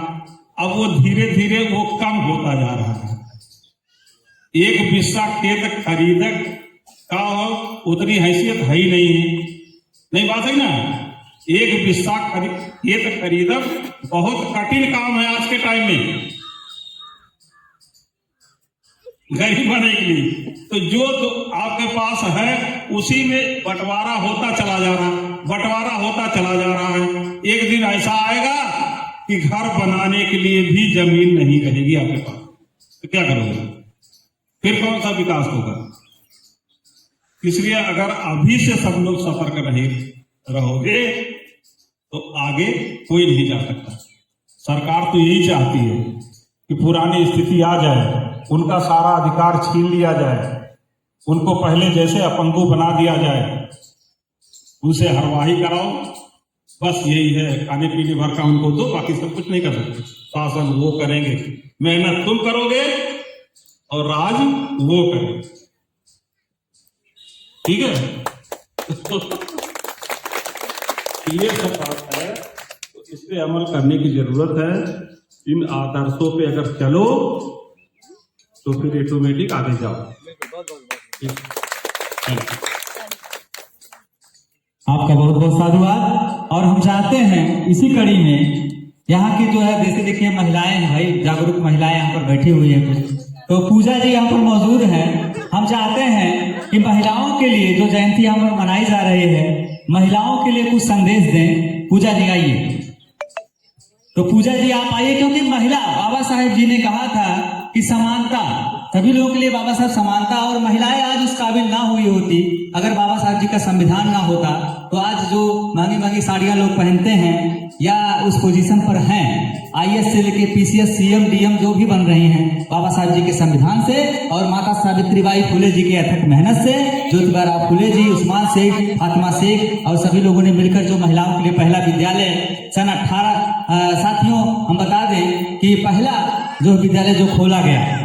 D: अब वो धीरे धीरे वो कम होता जा रहा है। 1 बिस्सा खेत खरीदक का उतनी हैसियत है ही नहीं है। नहीं बात है ना? एक बिस्सा खेत खरीदना बहुत कठिन काम है आज के टाइम में गरीब बनने के लिए। तो जो आपके पास है उसी में बंटवारा होता चला जा रहा है। एक दिन ऐसा आएगा कि घर बनाने के लिए भी जमीन नहीं रहेगी आपके पास, तो क्या करोगे? फिर कौन सा विकास होगा? इसलिए अगर अभी से सब लोग सतर्क रहोगे तो आगे कोई नहीं जा सकता। सरकार तो यही चाहती है कि पुरानी स्थिति आ जाए, उनका सारा अधिकार छीन लिया जाए, उनको पहले जैसे अपंगु बना दिया जाए, उसे हरवाही कराओ। बस यही है, खाने पीने भर का उनको दो, बाकी सब कुछ नहीं कर सकते। शासन वो करेंगे, मेहनत तुम करोगे और राज वो करेंगे। ठीक है? ये सब बात है, तो इस पे अमल करने की जरूरत है। इन आदर्शों पे अगर चलो तो फिर ऑटोमेटिक आगे जाओ।
E: आपका बहुत बहुत साधुवाद। और हम चाहते हैं इसी कड़ी में यहाँ की जो है जैसे देखिए महिलाएं हैं भाई, जागरूक महिलाएं यहाँ पर बैठी हुई हैं कुछ, तो पूजा जी यहाँ पर मौजूद हैं। हम चाहते हैं कि महिलाओं के लिए जो जयंती यहाँ पर मनाई जा रही है, महिलाओं के लिए कुछ संदेश दें। पूजा जी आइए। तो पूजा जी आप आइए, क्योंकि महिला, बाबा साहेब जी ने कहा था कि समानता, सभी लोगों के लिए बाबा साहब समानता, और महिलाएं आज उस काबिल ना हुई होती अगर बाबा साहब जी का संविधान ना होता, तो आज जो महंगी महंगी साड़ियां लोग पहनते हैं या उस पोजीशन पर हैं, IAS से लेके PCS CM DM जो भी बन रही हैं, बाबा साहब जी के संविधान से और माता सावित्रीबाई फुले जी के अथक मेहनत से, ज्योतिबा फुले जी, उस्मान शेख, फातिमा शेख और सभी लोगों ने मिलकर जो महिलाओं के लिए पहला विद्यालय सन 18 साथियों हम बता दें कि पहला जो विद्यालय जो खोला गया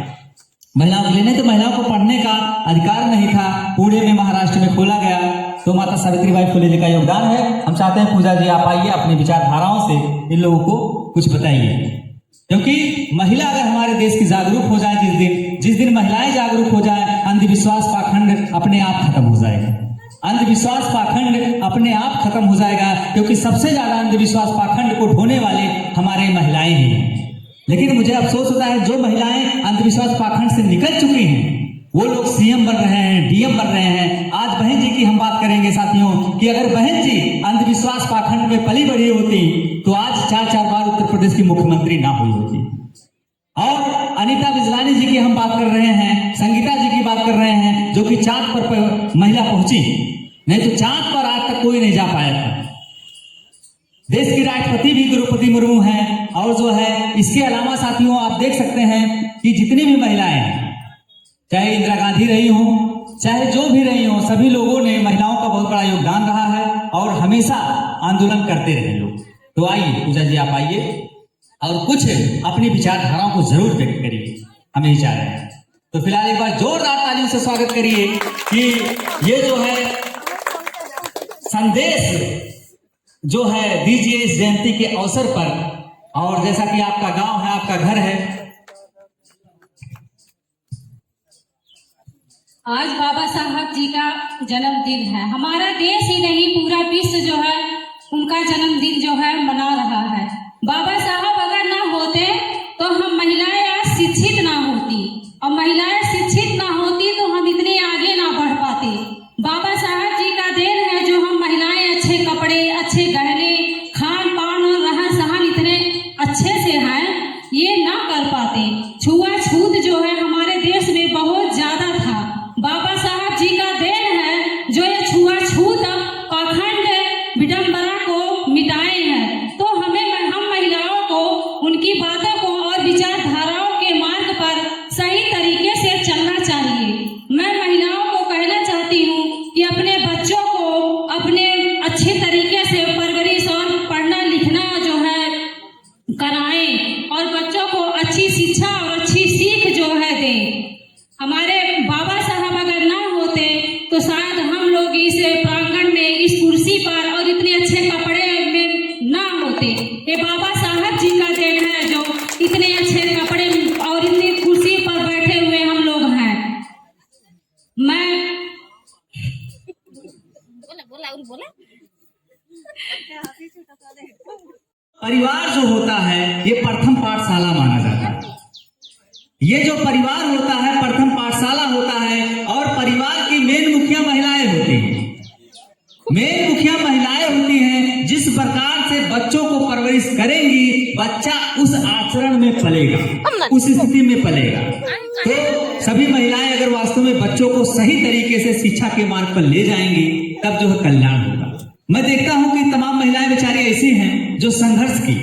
E: महिलाओं के लिए, नहीं तो महिलाओं को पढ़ने का अधिकार नहीं था, पुणे में महाराष्ट्र में खोला गया, तो माता सावित्रीबाई फुले जी का योगदान है। हम चाहते हैं पूजा जी आप आइए, अपनी विचारधाराओं से इन लोगों को कुछ बताइए, क्योंकि महिला अगर हमारे देश की जागरूक हो जाए, जिस दिन महिलाएं जागरूक हो जाए, अंधविश्वास पाखंड अपने आप खत्म हो जाएगा। अंधविश्वास पाखंड अपने आप खत्म हो जाएगा, क्योंकि सबसे ज्यादा अंधविश्वास पाखंड को ढोने वाले हमारे महिलाएं ही हैं। लेकिन मुझे अफसोस होता है जो महिलाएं अंधविश्वास पाखंड से निकल चुकी हैं वो लोग CM बन रहे हैं, DM बन रहे हैं। आज बहन जी की हम बात करेंगे साथियों कि अगर बहन जी अंधविश्वास पाखंड में पली बढ़ी होती तो आज 4 बार उत्तर प्रदेश की मुख्यमंत्री ना हुई होती। और अनीता बिजलानी जी की हम बात कर रहे हैं, संगीता जी की बात कर रहे हैं, जो कि चांद पर महिला पहुंची, नहीं तो चांद पर आज तक कोई नहीं जा पाया था। देश की राष्ट्रपति भी द्रौपदी मुर्मू हैं। और जो है इसके अलावा साथियों आप देख सकते हैं कि जितनी भी महिलाएं हैं, चाहे इंदिरा गांधी रही हो, चाहे जो भी रही हो, सभी लोगों ने, महिलाओं का बहुत बड़ा योगदान रहा है और हमेशा आंदोलन करते रहे लोग। तो आइए पूजा जी आप आइए और कुछ अपनी विचारधाराओं को जरूर व्यक्त करिए, हम यही चाह रहे हैं। तो फिलहाल एक बार जोरदार तालियों से स्वागत करिए कि ये जो है संदेश जो है दीजिए इस जयंती के अवसर पर। और जैसा कि आपका गांव है, आपका घर है,
A: आज बाबा साहब जी का जन्मदिन है। हमारा देश ही नहीं पूरा विश्व जो है उनका जन्मदिन जो है मना रहा है। बाबा साहब अगर ना होते तो हम महिलाएं आज शिक्षित ना होती, और महिलाएं शिक्षित ना होती तो हम इतने आगे ना बढ़ पाते। बाबा साहब जी का देन है जो हम महिलाएं अच्छे कपड़े, अच्छे गहने, खान पान और रहन सहन इतने अच्छे से हैं, ये ना कर पाते। छुआछूत जो है हमारे देश में बहुत ज्यादा था। बाबा साहब जी का देन है जो ये छुआछूत पाखंड विडंबना को मिटाए हैं। तो हम महिलाओं को उनकी बातों को और विचारधाराओं के मार्ग पर सही तरीके से चलना चाहिए। मैं महिलाओं को कहना चाहती हूँ कि अपने बच्चों को अपने अच्छे तरीके से परवरिश और पढ़ना लिखना जो है कराएं और बच्चों को अच्छी शिक्षा और अच्छी सीख जो है दें। हमारे बाबा साहब अगर ना होते तो शायद हम लोग इस प्रांगण में, इस कुर्सी पर और इतने अच्छे कपड़े में ना होते। ये बाबा साहब जी का देन है जो इतने अच्छे कपड़े और इतनी कुर्सी पर बैठे हुए हम लोग हैं। मैं बोला
E: परिवार जो होता है ये प्रथम पाठशाला माना जाता है। ये जो परिवार होता है प्रथम पाठशाला होता है और परिवार की मेन मुखिया महिलाएं होती हैं। मेन मुखिया महिलाएं होती हैं। जिस प्रकार से बच्चों को परवरिश करेंगी बच्चा उस आचरण में पलेगा, उस स्थिति में पलेगा। तो सभी महिलाएं अगर वास्तव में बच्चों को सही तरीके से शिक्षा के मार्ग पर ले जाएंगी तब जो है कल्याण होगा। मैं देखता हूं कि तमाम महिलाएं बेचारी ऐसी हैं जो संघर्ष की,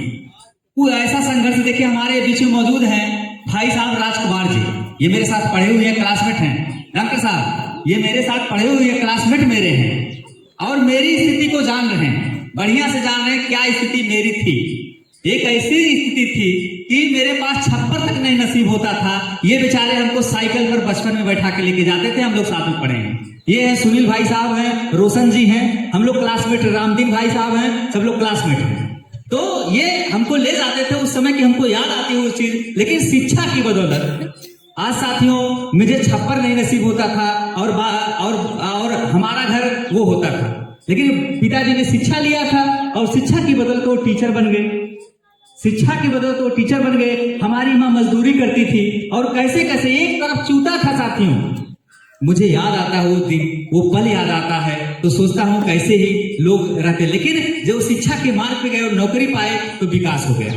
E: वो ऐसा संघर्ष देखिए हमारे बीच में मौजूद है भाई साहब राजकुमार जी, ये मेरे साथ पढ़े हुए क्लासमेट हैं। डॉक्टर साहब ये मेरे साथ पढ़े हुए क्लासमेट मेरे हैं और मेरी स्थिति को जान रहे हैं, बढ़िया से जान रहे हैं क्या स्थिति मेरी थी। एक ऐसी स्थिति थी कि मेरे पास छप्पर तक नहीं नसीब होता था। ये बेचारे हमको साइकिल पर बचपन में बैठा के लेके जाते थे, हम लोग साथ में पढ़े हैं। ये है सुनील भाई साहब हैं, रोशन जी हैं, हम लोग क्लासमेट, रामदीन भाई साहब हैं, सब लोग क्लासमेट हैं। तो ये हमको ले जाते थे उस समय की हमको याद आती है वो चीज। लेकिन शिक्षा की बदौलत आज साथियों मुझे छप्पर नहीं नसीब होता था और हमारा घर वो होता था, लेकिन पिताजी ने शिक्षा लिया था और शिक्षा की बदौलत वो टीचर बन गए। शिक्षा की बदौलत वो टीचर बन गए। हमारी माँ मजदूरी करती थी और कैसे कैसे एक तरफ चूता था साथियों। मुझे याद आता है वो दिन, वो पल याद आता है तो सोचता हूँ कैसे ही लोग रहते। लेकिन जब शिक्षा के मार्ग पे गए और नौकरी पाए तो विकास हो गया।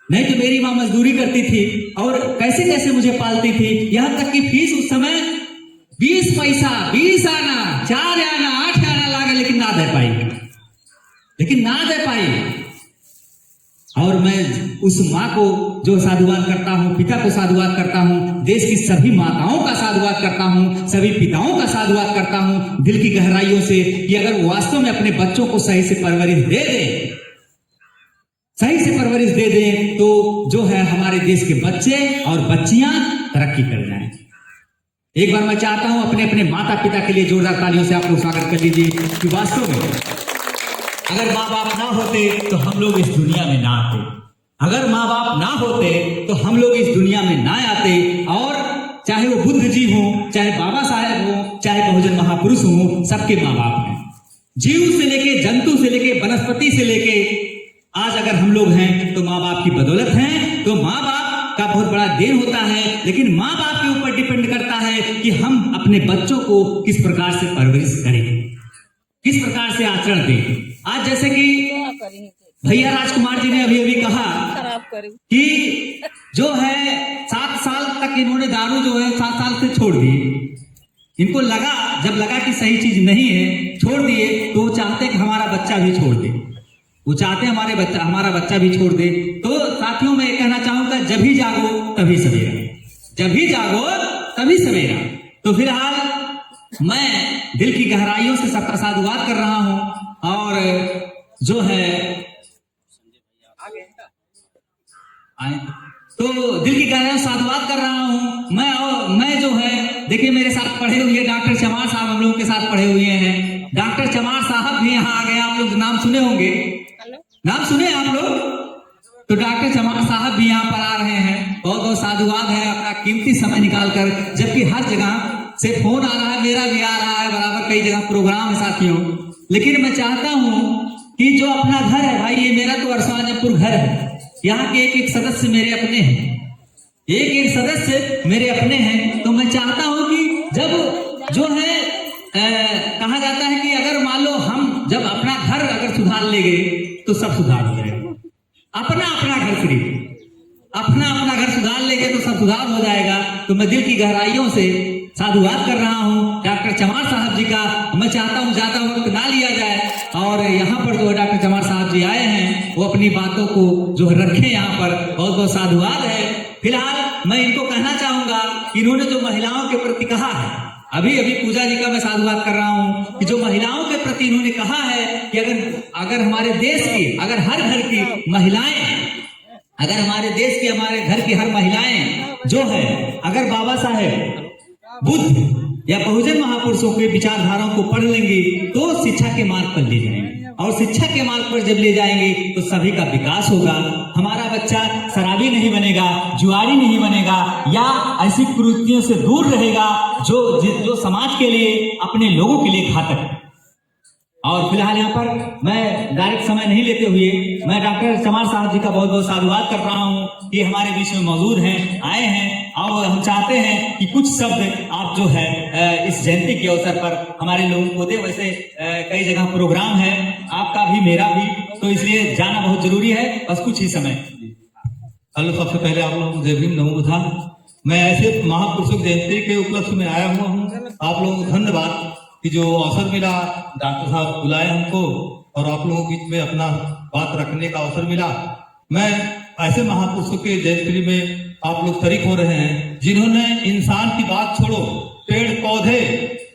E: नहीं तो मेरी माँ मजदूरी करती थी और कैसे कैसे मुझे पालती थी। यहाँ तक कि फीस उस समय 20 पैसा, 20 आना, 4 आना, 8 आना लागा, लेकिन ना दे पाई। और मैं उस माँ को जो साधुवाद करता हूँ, पिता को साधुवाद करता हूँ, देश की सभी माताओं का साधुवाद करता हूँ, सभी पिताओं का साधुवाद करता हूँ दिल की गहराइयों से कि अगर वास्तव में अपने बच्चों को सही से परवरिश दे दें, सही से परवरिश दे दें तो जो है हमारे देश के बच्चे और बच्चियां तरक्की कर जाएं। एक बार मैं चाहता हूं अपने अपने माता पिता के लिए जोरदार तालियों से आप लोग स्वागत कर लीजिए कि वास्तव में अगर माँ बाप ना होते तो हम लोग इस दुनिया में ना आते। अगर माँ बाप ना होते तो हम लोग इस दुनिया में ना आते। और चाहे वो बुद्ध जी हों, चाहे बाबा साहेब हों, चाहे बहुजन महापुरुष हों, सबके माँ बाप हैं। जीव से लेके, जंतु से लेके, वनस्पति से लेके आज अगर हम लोग हैं तो माँ बाप की बदौलत हैं। तो माँ बाप का बहुत बड़ा देन होता है, लेकिन माँ बाप के ऊपर डिपेंड करता है कि हम अपने बच्चों को किस प्रकार से परवरिश करें, किस प्रकार से आचरण दें। आज जैसे कि भैया राजकुमार जी ने अभी अभी कहा कि जो है 7 साल तक इन्होंने दारू जो है 7 साल से छोड़ दिए। इनको जब लगा कि सही चीज नहीं है, छोड़ दिए, तो वो चाहते हैं कि हमारा बच्चा भी छोड़ दे, वो चाहते हैं हमारा बच्चा भी छोड़ दे। तो साथियों मैं ये कहना चाहूंगा, जब भी जागो तभी सवेरा, जब भी जागो तभी सवेरा। तो फिलहाल मैं दिल की गहराइयों से सबका साधुवाद कर रहा हूं और जो है तो दिल की गहराइयों से साधुवाद कर रहा हूं मैं जो है देखिए मेरे साथ पढ़े हुए डॉक्टर चमार साहब हम लोगों के साथ पढ़े हुए हैं। डॉक्टर चमार साहब भी यहाँ आ गए, आप लोग नाम सुने होंगे, नाम सुने आप लोग? तो डॉक्टर चमार साहब भी यहाँ पर आ रहे हैं। बहुत बहुत साधुवाद है अपना कीमती समय निकालकर, जबकि हर जगह से फोन आ रहा है, मेरा भी आ रहा है बराबर, कई जगह प्रोग्राम है साथियों। लेकिन मैं चाहता हूँ कि जो अपना घर है भाई, ये मेरा तो अरसानपुर घर है, यहाँ के एक एक सदस्य मेरे अपने हैं, एक एक सदस्य मेरे अपने हैं। तो मैं चाहता हूँ कि जब जो है कहा जाता है कि अगर मान लो हम जब अपना घर अगर सुधार लेंगे तो सब सुधार हो जाएगा। अपना घर सिर्फ अपना घर सुधार लेंगे तो सब सुधार हो जाएगा। तो मैं दिल की गहराइयों से साधुवाद कर रहा हूँ डॉक्टर चमार साहब जी का। मैं चाहता हूँ ज्यादा वक्त ना लिया जाए और यहाँ पर जो डॉक्टर चमार साहब जी आए हैं वो अपनी बातों को जो रखें यहाँ पर। बहुत बहुत साधुवाद है। फिलहाल मैं इनको कहना चाहूंगा कि इन्होंने जो महिलाओं के प्रति कहा है, अभी अभी पूजा जी का मैं साधुवाद कर रहा हूँ कि जो महिलाओं के प्रति इन्होंने कहा है कि अगर हमारे देश की, अगर हर घर की महिलाएं, अगर हमारे देश की, हमारे घर की हर महिलाएं जो है अगर बाबा साहेब, बुद्ध या बहुजन महापुरुषों के विचारधाराओं को पढ़ लेंगे तो शिक्षा के मार्ग पर ले जाएंगे। और शिक्षा के मार्ग पर जब ले जाएंगे तो सभी का विकास होगा। हमारा बच्चा शराबी नहीं बनेगा, जुआरी नहीं बनेगा या ऐसी कुरीतियों से दूर रहेगा जो समाज के लिए, अपने लोगों के लिए घातक है। और फिलहाल यहाँ पर मैं डायरेक्ट समय नहीं लेते हुए मैं डॉक्टर चमार साहब जी का बहुत बहुत साधुवाद कर रहा हूँ कि हमारे बीच में मौजूद हैं, आए हैं, और हम चाहते हैं कि कुछ शब्द आप जो है इस जयंती के अवसर पर हमारे लोगों को दे। वैसे कई जगह प्रोग्राम है, आपका भी मेरा भी, तो इसलिए जाना बहुत जरूरी है, बस कुछ ही समय।
B: हेलो, सबसे पहले आप लोगों को जय भीम, नमो बुद्धाय। मैं ऐसे महापुरुषों जयंती के उपलक्ष्य में आया हुआ हूँ। आप लोगों को धन्यवाद कि जो अवसर मिला, डॉक्टर साहब बुलाए हमको और आप लोगों के बीच में अपना बात रखने का अवसर मिला। मैं ऐसे महापुरुषों के जयंती में आप लोग शरीक हो रहे हैं जिन्होंने इंसान की बात छोड़ो, पेड़ पौधे,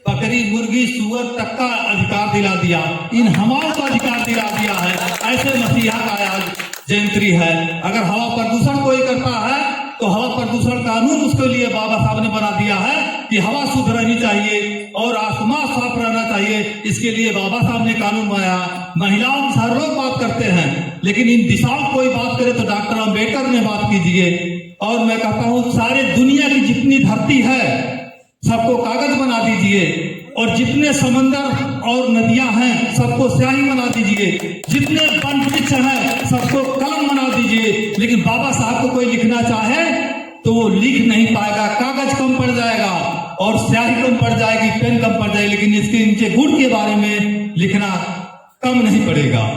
B: बकरी, मुर्गी, सुअर तक का अधिकार दिला दिया, इन हमारों का अधिकार दिला दिया है। ऐसे मसीहा का आज जयंती है। अगर हवा प्रदूषण कोई करता है तो हवा प्रदूषण कानून उसके लिए बाबा साहब ने बना दिया है कि हवा शुद्ध रहनी चाहिए और आसमान साफ रहना चाहिए। इसके लिए बाबा साहब ने कानून बनाया। महिलाओं की हर लोग बात करते हैं, लेकिन इन दिशाओं कोई बात करे तो डॉक्टर अम्बेडकर ने बात कीजिए। और मैं कहता हूँ सारे दुनिया की जितनी धरती है सबको कागज बना दीजिए, और जितने समंदर और नदियां हैं सबको स्याही बना दीजिए, जितने वन वृक्ष हैं सबको कलम बना दीजिए। लेकिन बाबा साहब को कोई लिखना चाहे तो वो लिख नहीं पाएगा, कागज कम पड़ जाएगा और स्याही कम पड़ जाएगी, पेन कम पड़ जाएगी, लेकिन इसके नीचे गुण के बारे में लिखना कम नहीं पड़ेगा।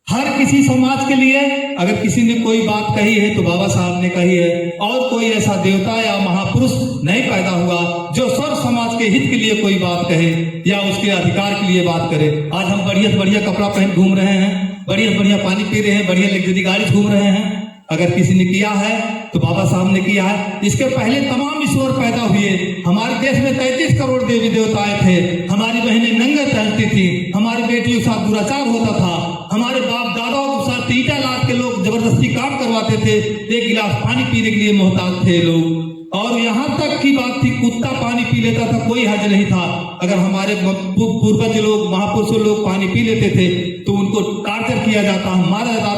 B: हर किसी समाज के लिए अगर किसी ने कोई बात कही है तो बाबा साहब ने कही है, और कोई ऐसा देवता या महापुरुष नहीं पैदा हुआ जो सर्व समाज के हित के लिए कोई बात कहे या उसके अधिकार के लिए बात करे। आज हम बढ़िया से बढ़िया कपड़ा पहन घूम रहे हैं, बढ़िया से बढ़िया पानी पी रहे हैं, बढ़िया लग्जरी गाड़ी घूम रहे हैं। अगर किसी ने किया है तो बाबा साहब ने किया है। इसके पहले तमाम ईश्वर पैदा हुए। हमारे देश में 33 करोड़ देवी देवताएं थे। हमारी बहनें नंगे टहलती थी, हमारी बेटियों के साथ दुराचार होता था, हमारे बाप दादाओं के साथ ईंटा लाद के लोग जबरदस्ती काम करवाते थे, एक गिलास पानी पीने के लिए मोहताज थे लोग। और यहाँ तक की बात थी कुत्ता पानी पी लेता था, कोई हर्ज नहीं था। अगर हमारे पूर्वज लोग, महापुरुषों लोग पानी पी लेते थे तो उनको टार्चर किया जाता, मारा जाता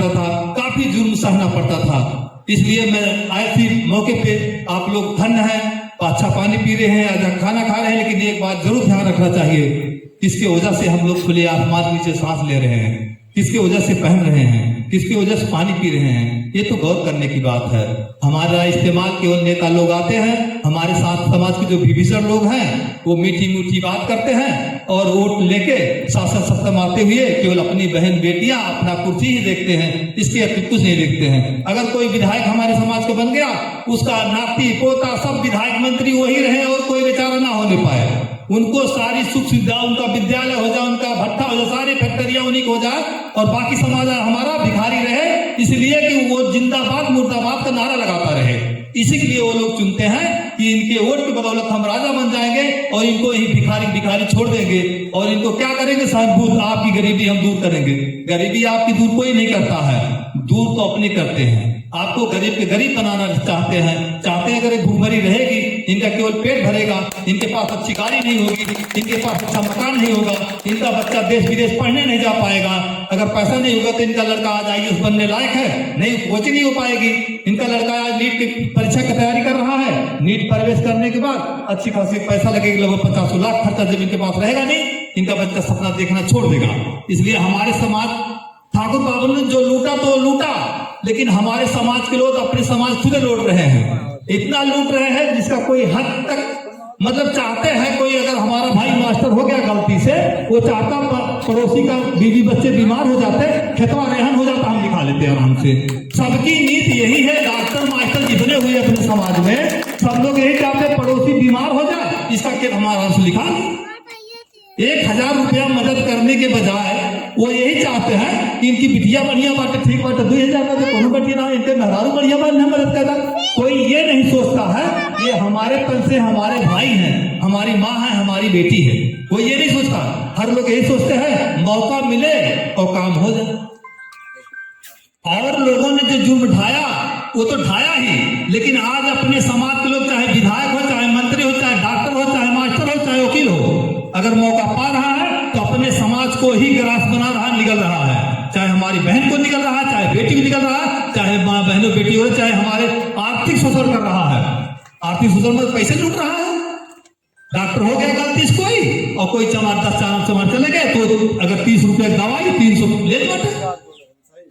B: था, काफी जुर्म सहना पड़ता था। इसलिए मैं ऐसे मौके पे आप लोग धन्य हैं, अच्छा पानी पी रहे हैं, अच्छा खाना खा रहे हैं, लेकिन एक बात जरूर ध्यान रखना चाहिए, किसके वजह से हम लोग खुले आसमान के नीचे सांस ले रहे हैं, किसकी वजह से पहन रहे हैं, किसकी वजह से पानी पी रहे हैं, ये तो गौर करने की बात है। हमारा इस्तेमाल केवल नेता लोग आते हैं, हमारे साथ समाज के जो विभीषण लोग हैं वो मीठी मीठी बात करते हैं और वोट लेके शासन सत्ता मारते हुए केवल अपनी बहन बेटियां अपना कुर्सी ही देखते हैं, इसके अतिरिक्त कुछ नहीं देखते हैं। अगर कोई विधायक हमारे समाज को बन गया, उसका नाती पोता सब विधायक मंत्री वही रहे और कोई बेचारा ना होने पाए। उनको सारी सुख सुविधा, उनका विद्यालय हो जाए, उनका भट्टा हो जाए, सारी फैक्ट्रियां उन्हीं को हो जाए और बाकी समाज हमारा भिखारी रहे, इसलिए कि वो जिंदाबाद मुर्दाबाद का नारा लगाता रहे। इसी के लिए वो लोग चुनते हैं कि इनके वोट की बदौलत हम राजा बन जाएंगे और इनको ही भिखारी छोड़ देंगे और इनको क्या करेंगे, साहब आपकी गरीबी हम दूर करेंगे। गरीबी आपकी दूर कोई नहीं करता है, दूर तो अपने करते हैं। आपको गरीब के गरीब बनाना चाहते हैं अगर भूखमरी रहेगी, इनका केवल पेट भरेगा, इनके पास अच्छी गाड़ी नहीं होगी, इनके पास अच्छा मकान नहीं होगा, इनका बच्चा देश विदेश पढ़ने नहीं जा पाएगा। अगर पैसा नहीं होगा तो इनका लड़का आज IAS बनने लायक है नहीं, कोचिंग नहीं हो पाएगी। इनका लड़का आज नीट की परीक्षा की तैयारी कर रहा है, नीट प्रवेश करने के बाद अच्छी खासी पैसा लगेगा, लगभग 50 लाख खर्चा जब इनके पास रहेगा नहीं, इनका बच्चा सपना देखना छोड़ देगा। इसलिए हमारे समाज, ठाकुर बाबू ने जो लूटा तो लूटा, लेकिन हमारे समाज के लोग अपने समाज खुद लूट रहे हैं, इतना लूट रहे हैं जिसका कोई हद तक, मतलब चाहते हैं कोई, अगर हमारा भाई मास्टर हो गया गलती से, वो चाहता पड़ोसी का बीवी बच्चे बीमार हो जाते, खेतवा रेहन हो जाता, हम लिखा लेते हैं आराम से। सबकी नीति यही है, डॉक्टर मास्टर जितने हुए अपने समाज में सब लोग यही चाहते पड़ोसी बीमार हो जाए, इसका खेत हमारा से लिखा। 1000 रुपया मदद करने के बजाय वो यही चाहते हैं कि इनकी बिटिया बढ़िया बात ठीक बात, 2000 में तो कोनो बटिया ना, इनके मेहरारू बढ़िया बात नहीं मदद करता। कोई ये नहीं सोचता है ये हमारे तन से हमारे भाई हैं, हमारी माँ है, हमारी बेटी है, कोई ये नहीं सोचता। हर लोग यही सोचते हैं मौका मिले और काम हो जाए। और लोगों ने जो जुर्म ढाया वो तो ढाया ही, लेकिन आज अपने समाज के लोग, चाहे विधायक हो, चाहे मंत्री हो, चाहे डॉक्टर हो, चाहे मास्टर हो, चाहे वकील हो, अगर मौका पा रहा है तो अपने समाज को ही ग्रास बना रहा, निकल रहा है। चाहे हमारी बहन को निकल रहा है, चाहे बेटी को निकल रहा है, चाहे माँ बहनों बेटी हो, चाहे हमारे आर्थिक शोषण कर रहा है। आर्थिक शोषण में पैसे लूट रहा है, डॉक्टर हो गया गलती से कोई, और कोई चमार 10 चमार चले गए तो अगर 30 रुपए दवाई 300 ले बाटे,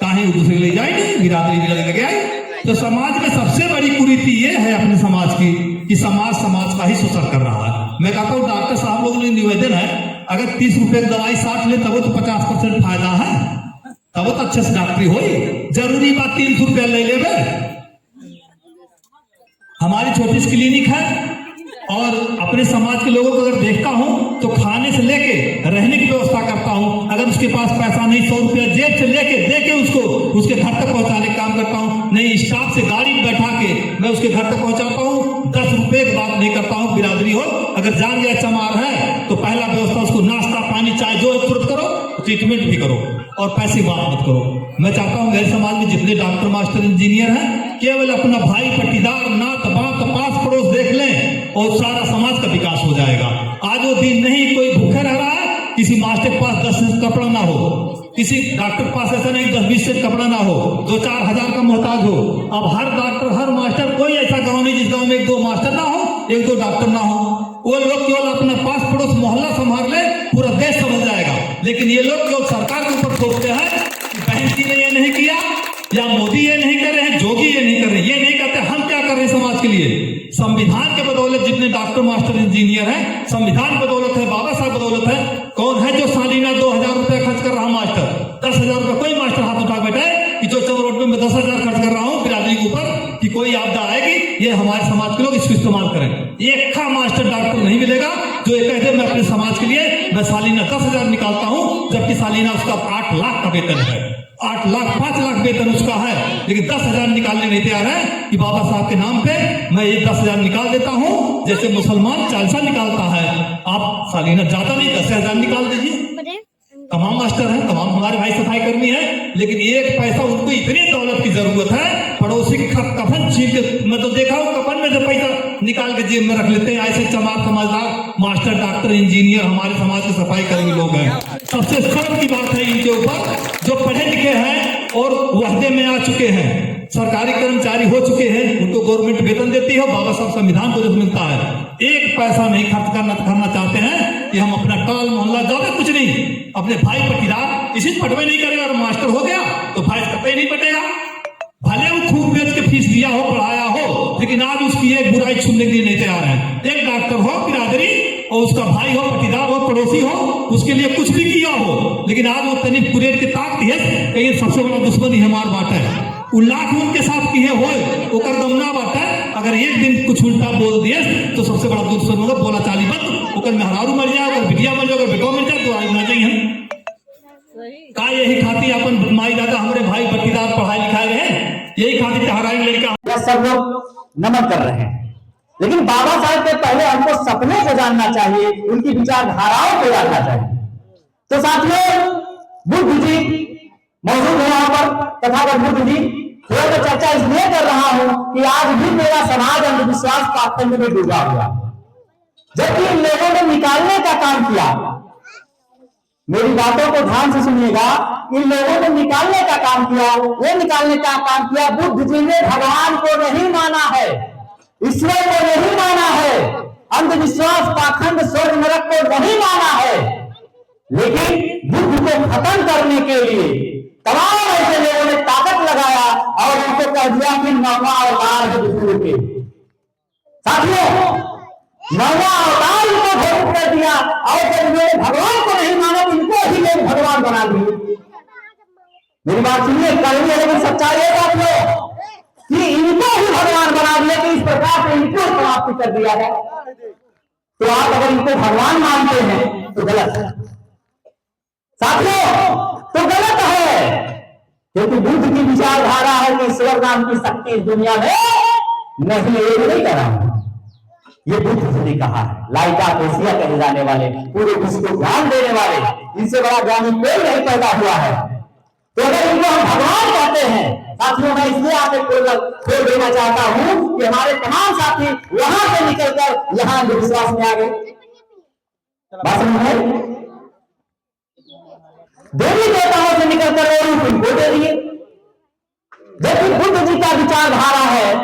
B: काहे दूसरे ले जाएंगे, बिरादरी भी लगे आई। तो समाज में सबसे बड़ी कुरीति ये है अपने समाज की कि समाज का ही शोषण कर रहा है। मैं कहता हूँ डॉक्टर साहब लोगों ने निवेदन है, अगर 30 रुपए की दवाई 60 ले तब तो 50% फायदा है, तब तो अच्छे से डॉक्टरी हो। जरूरी बात 300 रुपया ले लेवे। हमारी छोटी सी क्लिनिक है और अपने समाज के लोगों को अगर देखता हूं तो खाने से लेके रहने की व्यवस्था करता हूं। अगर उसके पास पैसा नहीं 100 रुपया जेब से लेके देके उसको उसके घर तक पहुंचाने का काम करता हूं। नहीं, स्टाफ से गाड़ी में बैठा के मैं उसके घर तक पहुंचाता हूं। 10 रुपए की बात नहीं करता हूं। बिरादरी हो, अगर जान गया चमार है तो पहला व्यवस्था उसको नाश्ता पानी चाय जो है तुरंत करो, ट्रीटमेंट भी करो और पैसे बात मत करो। मैं चाहता हूं मेरे समाज में जितने डॉक्टर मास्टर इंजीनियर हैं केवल अपना भाई पट्टीदार नात बात पास पड़ोस देख लें और सारा समाज का विकास हो जाएगा। आज वो दिन नहीं कोई भूखे रह रहा है, किसी मास्टर के पास 10 सेट कपड़ा ना हो, किसी डॉक्टर के पास ऐसा नहीं 10-20 सेट कपड़ा ना हो, 2-4 हजार का मोहताज हो। अब हर डॉक्टर हर मास्टर, कोई ऐसा गांव नहीं जिस गांव में 1-2 मास्टर ना हो, 1-2 डॉक्टर ना हो। वो लोग केवल अपना पास पड़ोस मोहल्ला संभाल ले, पूरा देश समझ जाएगा। लेकिन ये लोग केवल सरकार के ऊपर सोचते हैं कि बहन जी ने ये नहीं किया या मोदी ये नहीं कर रहे हैं, जोगी ये नहीं कर रहे, ये नहीं करते, हम क्या कर रहे हैं समाज के लिए। संविधान के बदौलत जितने डॉक्टर मास्टर इंजीनियर हैं, संविधान बदौलत है, बाबा साहब बदौलत है। कौन है जो सालीना 2000 रुपए खर्च कर रहा मास्टर, 10,000 रुपए? कोई मास्टर हाथ उठा बैठा है कि जो रोड में 10,000 खर्च कर रहा हूँ बिरादरी के ऊपर कि कोई आपदा आएगी, ये हमारे समाज के लोग इसको इस्तेमाल करें। एक मास्टर डॉक्टर नहीं मिलेगा जो ये कहते मैं अपने समाज के लिए मैं सालीना 10,000 निकालता हूँ, जबकि सालीना उसका 8 लाख का वेतन है, 8 लाख 5 लाख वेतन उसका है, लेकिन 10,000 निकालने नहीं तैयार है कि बाबा साहब के नाम पे मैं ये 10,000 निकाल देता हूँ। जैसे मुसलमान 40 निकालता है, आप सालीना ज्यादा नहीं 10,000 निकाल दीजिए। तमाम मास्टर हैं, तमाम हमारे भाई सफाई कर्मी हैं, लेकिन एक पैसा उनको इतनी दौलत की जरूरत है, पड़ोसी का कफन छीन के, मैं तो देखा हूँ कफन में जब पैसा निकाल के जेब में रख लेते हैं। ऐसे चमार समझदार मास्टर डॉक्टर इंजीनियर हमारे समाज के सफाई कर्मी लोग हैं। सबसे शर्म की बात है इनके ऊपर, जो पढ़े लिखे हैं और वहदे में आ चुके हैं, सरकारी कर्मचारी हो चुके हैं, उनको गवर्नमेंट वेतन देती है, बाबा साहब संविधान को जो मिलता है, एक पैसा नहीं खर्च करना चाहते हैं कि हम अपना टोल मोहल्ला ज्यादा कुछ नहीं, अपने भाई पट्टीदार इसी पटवे नहीं करेगा। और मास्टर हो गया तो भाई कतई नहीं पटेगा, भले वो खूब बेच के फीस दिया हो, पढ़ाया हो, लेकिन आज उसकी एक बुराई छूने के लिए नहीं तैयार है। एक डॉक्टर हो बिरादरी और उसका भाई हो पट्टीदार हो पड़ोसी हो, उसके लिए कुछ भी किया हो, लेकिन आज वो तनिक पुरेट के ताकत है, लेकिन सबसे बड़ा दुश्मनी हमार बात है। उल्लाख उनके साथ किए हो ओकर दमना बात है। अगर एक दिन कुछ उल्टा बोल दिए तो सबसे बड़ा दुश्मन होगा, बोला चाली बंद, ओकर मेहरारू मर जाए, अगर बिटिया मर जाए, अगर बेटो मर जाए तो आज ना जाइए का यही खाती अपन माई दादा हमारे भाई पट्टीदार पढ़ाई लिखाए रहे, यही खाती हराई लड़का
C: सब लोग नमन कर रहे हैं। लेकिन बाबा साहब के पहले हमको सपने को जानना चाहिए, उनकी विचारधाराओं को जानना चाहिए। तो साथियों, बुद्ध जी मौजूद है यहाँ पर, तथागत बुद्ध जी। थोड़ा तो चर्चा इसलिए कर रहा हूं कि आज भी मेरा समाज अंधविश्वास पाखंड में डूबा हुआ, जबकि इन लोगों ने निकालने का काम किया। मेरी बातों को ध्यान से सुनिएगा, इन लोगों ने निकालने का काम किया। वो निकालने का काम किया, बुद्ध जी ने भगवान को नहीं माना है, ईश्वर को नहीं माना है, अंधविश्वास पाखंड स्वर्ग नरक को नहीं माना है, लेकिन बुद्ध को खत्म करने के लिए तमाम ऐसे लोगों ने ताकत लगाया और उनको कह दिया कि नौवा अवतार है विष्णु के। साथियों, नौवा अवतार इनको घोषित कर दिया और जब लोग भगवान को नहीं माना तो इनको ही लोग भगवान बना दिए। मेरी बात सुनिए, कड़वी है लेकिन सच्चाई है साथियों कि इनको ही भगवान बना दिया, कि इस प्रकार से इनको समाप्त कर दिया है। तो आप अगर इनको भगवान मानते हैं तो गलत है साथियों, तो गलत है, क्योंकि बुद्ध की विचारधारा है कि ईश्वर नाम की शक्ति इस दुनिया में नहीं, ये नहीं कर रहा हूं, ये बुद्ध ने कहा है। लाइका कोसिया कहे जाने वाले, पूरे विश्व को ज्ञान देने वाले, इनसे बड़ा ज्ञानी कोई नहीं पैदा हुआ है। तो अगर इनको हम भगवान कहते हैं साथियों, मैं इसलिए आपको खोल देना चाहता हूं कि हमारे तमाम साथी वहां से निकलकर यहां अंधविश्वास में आ गए। बात समझ देवी देवताओं से निकलकर वो रूप इनको दे दिए, जबकि बुद्ध जी का विचारधारा है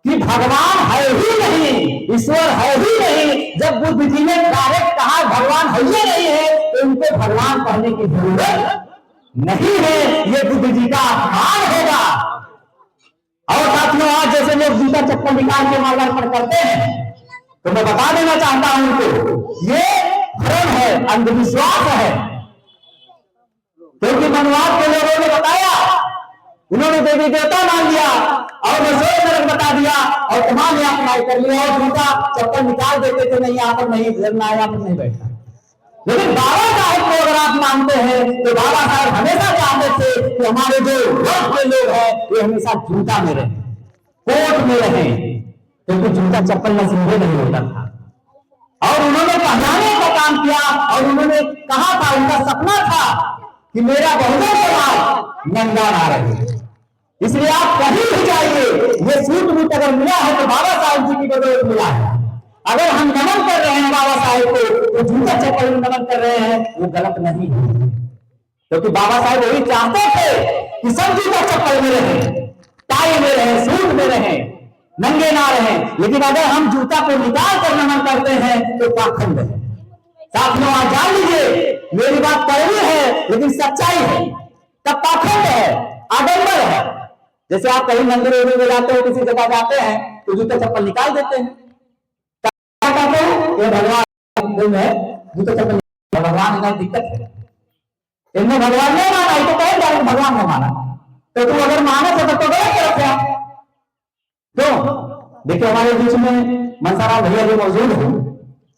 C: कि भगवान है ही नहीं, ईश्वर है ही नहीं, जब बुद्ध जी ने डायरेक्ट कहा भगवान है ही नहीं है, तो उनको भगवान कहने की जरूरत नहीं है। ये बुद्ध जी का अपमान होगा। और साथियों, आज जैसे लोग जूता चप्पल निकाल के माल्यार्पण करते हैं, तो मैं बता देना चाहता हूं उनको, ये भ्रम है, अंधविश्वास है। क्योंकि मनवाद के लोगों ने बताया, उन्होंने देवी देवता मान लिया और रसोई नरक बता दिया और तमाम यातनाएं कर लिया और जूता चप्पल निकाल देते थे, नहीं यहाँ पर नहीं धरना, यहाँ पर नहीं बैठना। लेकिन बाबा साहेब को अगर आप मानते हैं तो बाबा साहेब हमेशा चाहते थे कि हमारे जो वर्ग के लोग हैं वे हमेशा जूता में रहे, कोट में रहे, क्योंकि जूता चप्पल में जिंदगी नहीं होता था। और उन्होंने पहनाने का काम किया और उन्होंने कहा था, उनका सपना था कि मेरा बहुजन समाज नंगा ना रहे। इसलिए आप कहीं भी जाइए, ये सूट बूट अगर मिला है तो बाबा साहेब जी की बदौलत मिला है। अगर हम नमन कर रहे हैं बाबा साहेब को, तो जूता चप्पल में नमन कर रहे हैं, वो गलत नहीं है। क्योंकि बाबा साहेब वही चाहते थे कि सब जूता चप्पल में रहे, टाई में रहे, सूट में रहे, नंगे ना रहे। लेकिन अगर हम जूता को निकाल कर नमन करते हैं तो पाखंड है। साथियों, आज जान लीजिए, मेरी बात कड़वी है लेकिन सच्चाई है, तब पाखंड है, आडंबर है। जैसे आप कहीं मंदिर में जाते हो, किसी जगह जाते हैं तो जूता चप्पल निकाल देते हैं, कहते हैं ये भगवान है, जूता चप्पल भगवान इतना दिक्कत है, इनमें भगवान नहीं माना, तो कहे जाए भगवान नहीं माना, तो तू अगर माना तो गलत तरफ है। तो देखिए, हमारे बीच में मनसाराम भैया जो मौजूद है,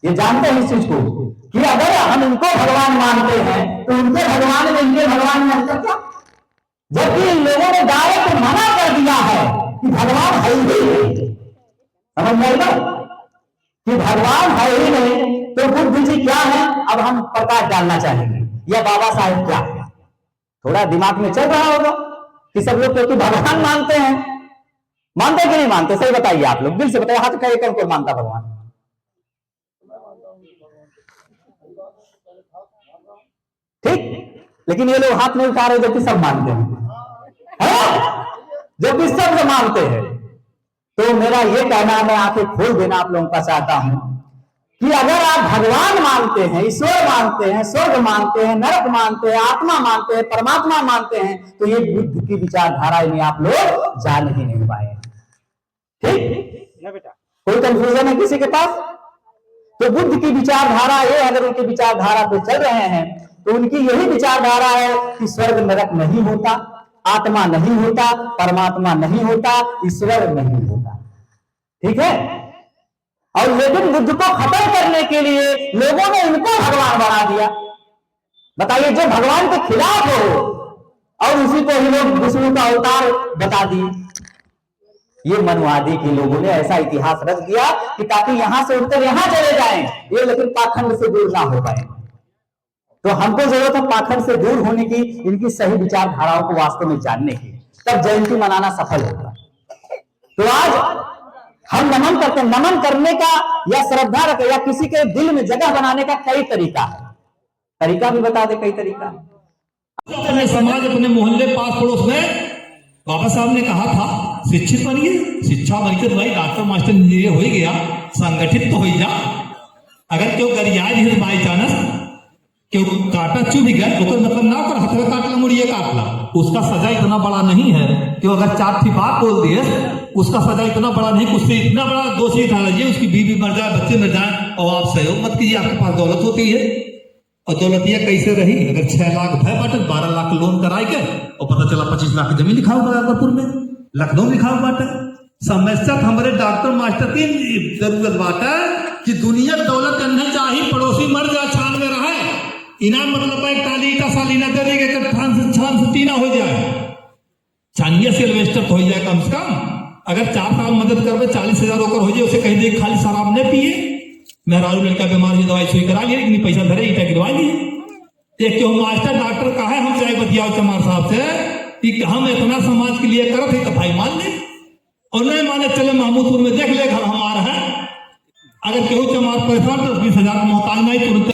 C: ये जानते हैं इस चीज को कि अगर हम इनको भगवान मानते हैं तो उनके भगवान में इनके भगवान में अंतर क्या? जबकि इन लोगों ने डायरेक्ट मना कर दिया है कि भगवान है ही नहीं। समझ में आएगा कि भगवान है ही नहीं, तो बुद्ध जी क्या है? अब हम प्रकाश डालना चाहेंगे, या बाबा साहेब क्या है? थोड़ा दिमाग में चल रहा होगा कि सब लोग क्योंकि भगवान मानते हैं, मानते कि नहीं मानते? सही बताइए, आप लोग दिल से बताइए, हाथ उठाइए, कौन मानता भगवान? ठीक, लेकिन ये लोग हाथ नहीं उठा रहे जबकि सब मानते हैं, जबकि सब मानते हैं। तो मेरा ये कहना, मैं आंखें खोल देना आप लोगों का चाहता हूं कि अगर आप भगवान मानते हैं, ईश्वर मानते हैं, स्वर्ग मानते हैं, नरक मानते हैं, आत्मा मानते हैं, परमात्मा मानते हैं, तो ये बुद्ध की विचारधारा में आप लोग जान ही नहीं पाए। ठीक ना बेटा? कोई कंफ्यूजन है किसी के पास? तो बुद्ध की विचारधारा ये, अगर उनकी विचारधारा पे चल रहे हैं तो उनकी यही विचारधारा है कि स्वर्ग नरक नहीं होता, आत्मा नहीं होता, परमात्मा नहीं होता, ईश्वर नहीं होता। ठीक है? और लेकिन बुद्ध को खत्म करने के लिए लोगों ने इनको भगवान बना दिया। बताइए, जो भगवान के खिलाफ हो और उसी को ही लोग विष्णु का अवतार बता दिए। ये मनवादी के लोगों ने ऐसा इतिहास रच दिया कि ताकि यहां से उठकर यहां चले जाएं, ये लेकिन पाखंड से दूर ना हो पाए। तो हमको जरूरत है पाखंड से दूर होने की, इनकी सही विचारधाराओं को वास्तव में जानने की, तब जयंती मनाना सफल होगा। तो आज हम नमन करते हैं। नमन करने का या श्रद्धा रख या किसी के दिल में जगह बनाने का कई तरीका है। तरीका भी बता दे, कई तरीका।
B: अपने समाज, अपने मोहल्ले, पास पड़ोस में बाबा साहब ने कहा था, शिक्षित बनिए, शिक्षा बनकर भाई डॉक्टर मास्टर इंजीनियर हो गया, संगठित तो हो जा। अगर क्यों गरियाज है बाई चांस क्यों काटा चुभ गया, तो मतलब ना कर हथवे काटला मुड़िए काटला, उसका सजा इतना बड़ा नहीं है। क्यों अगर 4 थी बात बोल दिए, उसका सजा इतना बड़ा नहीं, उससे इतना बड़ा दोषी ठहरा लीजिए, उसकी बीवी मर जाए, बच्चे मर जाए, और आप सहयोग मत कीजिए। आपके पास दौलत होती है, और दौलतिया कैसे रही? अगर 6 लाख भय बाटे, 12 लाख लोन कराए के, और पता चला 25 लाख जमीन लिखा हुआ अकबरपुर में, लखनऊ लिखा हुआ बाटे। समस्या हमारे डॉक्टर मास्टर की जरूरत बाटे कि दुनिया दौलत करने चाहिए, पड़ोसी मर जाए, छान में रहे, इनाम मतलब है टाली ईटा सालीना दे देंगे, छान से टीना हो जाए, छानिया से इन्वेस्टर हो जाए कम से कम। अगर 4 साल मदद करवे 40,000 होकर हो जाए, उसे कह दे खाली शराब न पिए, मेहरारू लड़का बीमार है, दवाई सुई करा लिए, लेकिन पैसा धरे ईटा गिरवा लिए। एक क्यों मास्टर डॉक्टर का है, हम चाहे बतियाओ चमार साहब से कि हम इतना समाज के लिए करत है, तो भाई मान ले, और नहीं माने चले महमूदपुर में देख ले घर हमारा है। अगर केहू चमार परेशान 10-20 हजार मोहताज नहीं, तुरंत